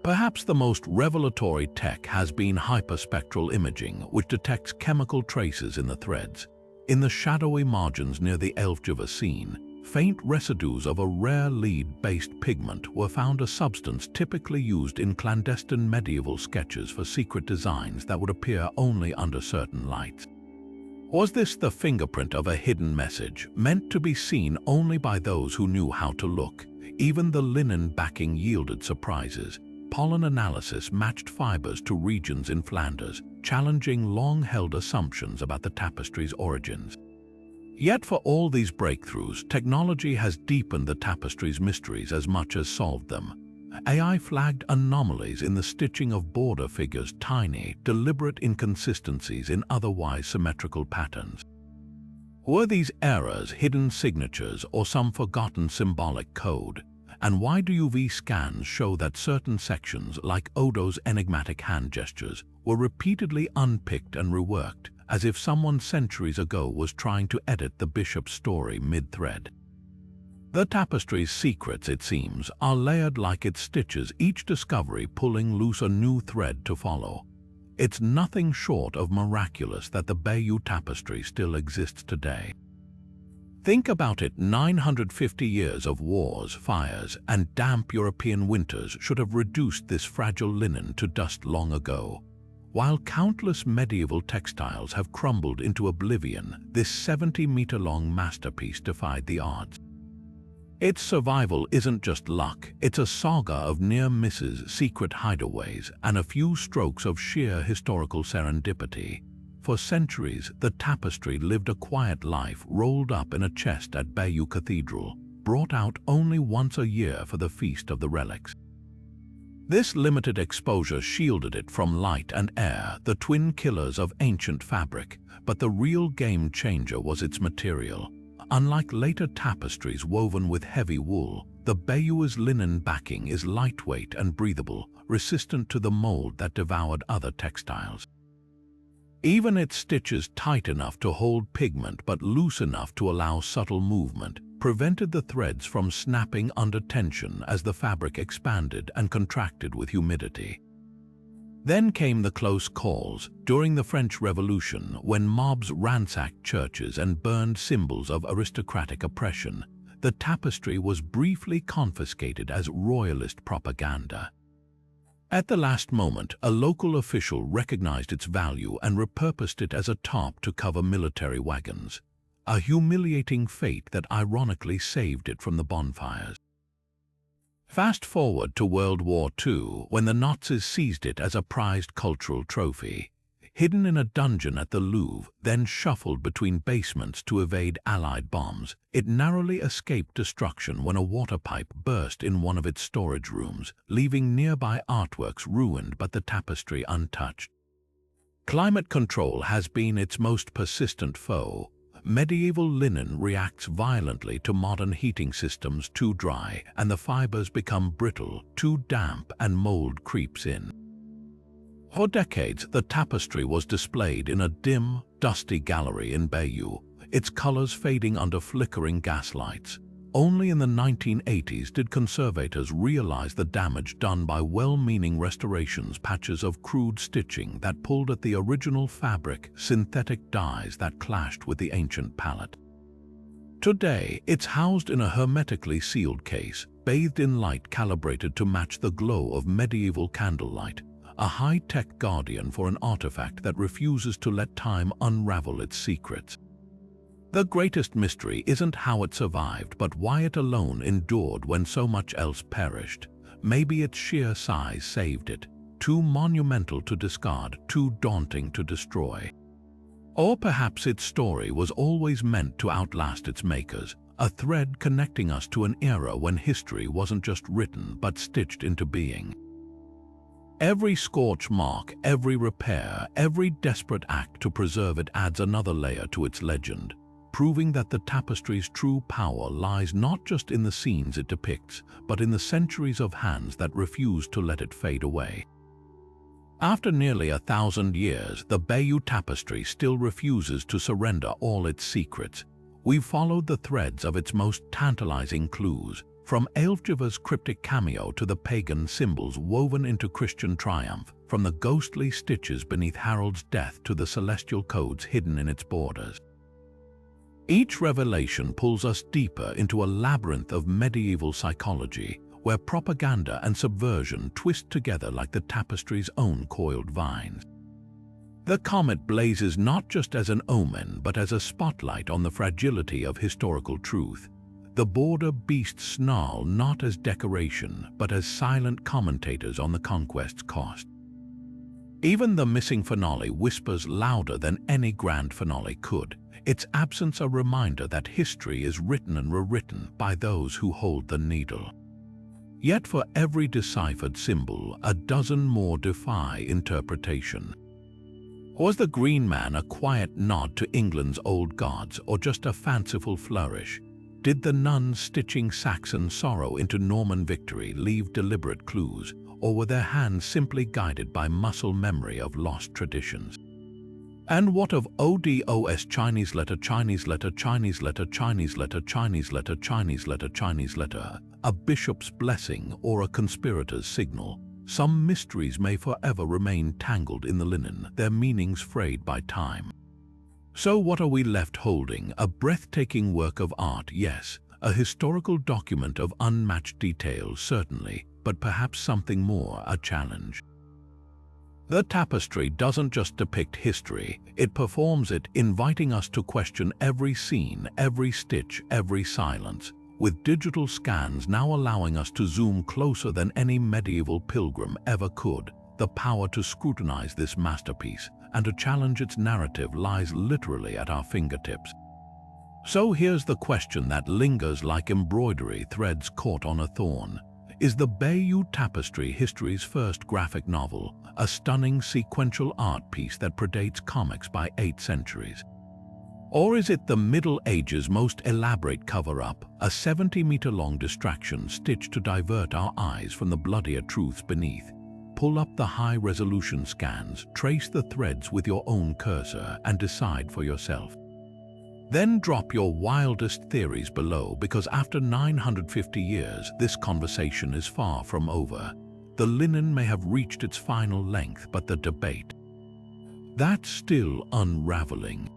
Perhaps the most revelatory tech has been hyperspectral imaging, which detects chemical traces in the threads. In the shadowy margins near the Ælfgyva scene, faint residues of a rare lead-based pigment were found, a substance typically used in clandestine medieval sketches for secret designs that would appear only under certain lights. Was this the fingerprint of a hidden message, meant to be seen only by those who knew how to look? Even the linen backing yielded surprises. Pollen analysis matched fibers to regions in Flanders, challenging long-held assumptions about the tapestry's origins. Yet for all these breakthroughs, technology has deepened the tapestry's mysteries as much as solved them. AI flagged anomalies in the stitching of border figures, tiny, deliberate inconsistencies in otherwise symmetrical patterns. Were these errors hidden signatures or some forgotten symbolic code? And why do UV scans show that certain sections, like Odo's enigmatic hand gestures, were repeatedly unpicked and reworked, as if someone centuries ago was trying to edit the bishop's story mid-thread? The tapestry's secrets, it seems, are layered like its stitches, each discovery pulling loose a new thread to follow. It's nothing short of miraculous that the Bayeux Tapestry still exists today. Think about it, 950 years of wars, fires, and damp European winters should have reduced this fragile linen to dust long ago. While countless medieval textiles have crumbled into oblivion, this 70-meter-long masterpiece defied the odds. Its survival isn't just luck, it's a saga of near misses, secret hideaways, and a few strokes of sheer historical serendipity. For centuries, the tapestry lived a quiet life, rolled up in a chest at Bayeux Cathedral, brought out only once a year for the Feast of the Relics. This limited exposure shielded it from light and air, the twin killers of ancient fabric, but the real game changer was its material. Unlike later tapestries woven with heavy wool, the Bayeux's linen backing is lightweight and breathable, resistant to the mold that devoured other textiles. Even its stitches, tight enough to hold pigment but loose enough to allow subtle movement, prevented the threads from snapping under tension as the fabric expanded and contracted with humidity. Then came the close calls. During the French Revolution, when mobs ransacked churches and burned symbols of aristocratic oppression, the tapestry was briefly confiscated as royalist propaganda. At the last moment, a local official recognized its value and repurposed it as a top to cover military wagons, a humiliating fate that ironically saved it from the bonfires. Fast forward to World War II, when the Nazis seized it as a prized cultural trophy. Hidden in a dungeon at the Louvre, then shuffled between basements to evade Allied bombs, it narrowly escaped destruction when a water pipe burst in one of its storage rooms, leaving nearby artworks ruined but the tapestry untouched. Climate control has been its most persistent foe. Medieval linen reacts violently to modern heating systems. Too dry, and the fibers become brittle; too damp, and mold creeps in. For decades, the tapestry was displayed in a dim, dusty gallery in Bayeux, its colors fading under flickering gaslights. Only in the 1980s did conservators realize the damage done by well-meaning restorations, patches of crude stitching that pulled at the original fabric, synthetic dyes that clashed with the ancient palette. Today, it's housed in a hermetically sealed case, bathed in light calibrated to match the glow of medieval candlelight, a high-tech guardian for an artifact that refuses to let time unravel its secrets. The greatest mystery isn't how it survived, but why it alone endured when so much else perished. Maybe its sheer size saved it, too monumental to discard, too daunting to destroy. Or perhaps its story was always meant to outlast its makers, a thread connecting us to an era when history wasn't just written but stitched into being. Every scorch mark, every repair, every desperate act to preserve it adds another layer to its legend, proving that the tapestry's true power lies not just in the scenes it depicts, but in the centuries of hands that refuse to let it fade away. After nearly 1,000 years, the Bayeux Tapestry still refuses to surrender all its secrets. We've followed the threads of its most tantalizing clues, from Ælfgyva's cryptic cameo to the pagan symbols woven into Christian triumph, from the ghostly stitches beneath Harold's death to the celestial codes hidden in its borders. Each revelation pulls us deeper into a labyrinth of medieval psychology, where propaganda and subversion twist together like the tapestry's own coiled vines. The comet blazes not just as an omen, but as a spotlight on the fragility of historical truth. The border beasts snarl not as decoration, but as silent commentators on the conquest's cost. Even the missing finale whispers louder than any grand finale could, its absence a reminder that history is written and rewritten by those who hold the needle. Yet for every deciphered symbol, a dozen more defy interpretation. Was the Green Man a quiet nod to England's old gods, or just a fanciful flourish? Did the nuns stitching Saxon sorrow into Norman victory leave deliberate clues, or were their hands simply guided by muscle memory of lost traditions? And what of Odo's Chinese letter, Chinese letter, Chinese letter, Chinese letter, Chinese letter, Chinese letter, Chinese letter, a bishop's blessing or a conspirator's signal? Some mysteries may forever remain tangled in the linen, their meanings frayed by time. So what are we left holding? A breathtaking work of art, yes. A historical document of unmatched detail, certainly, but perhaps something more, a challenge. The tapestry doesn't just depict history, it performs it, inviting us to question every scene, every stitch, every silence, with digital scans now allowing us to zoom closer than any medieval pilgrim ever could. The power to scrutinize this masterpiece and to challenge its narrative lies literally at our fingertips. So here's the question that lingers like embroidery threads caught on a thorn. Is the Bayeux Tapestry history's first graphic novel, a stunning sequential art piece that predates comics by 8 centuries? Or is it the Middle Ages' most elaborate cover-up, a 70-meter-long distraction stitched to divert our eyes from the bloodier truths beneath? Pull up the high-resolution scans, trace the threads with your own cursor, and decide for yourself. Then drop your wildest theories below, because after 950 years, this conversation is far from over. The linen may have reached its final length, but the debate, that's still unraveling.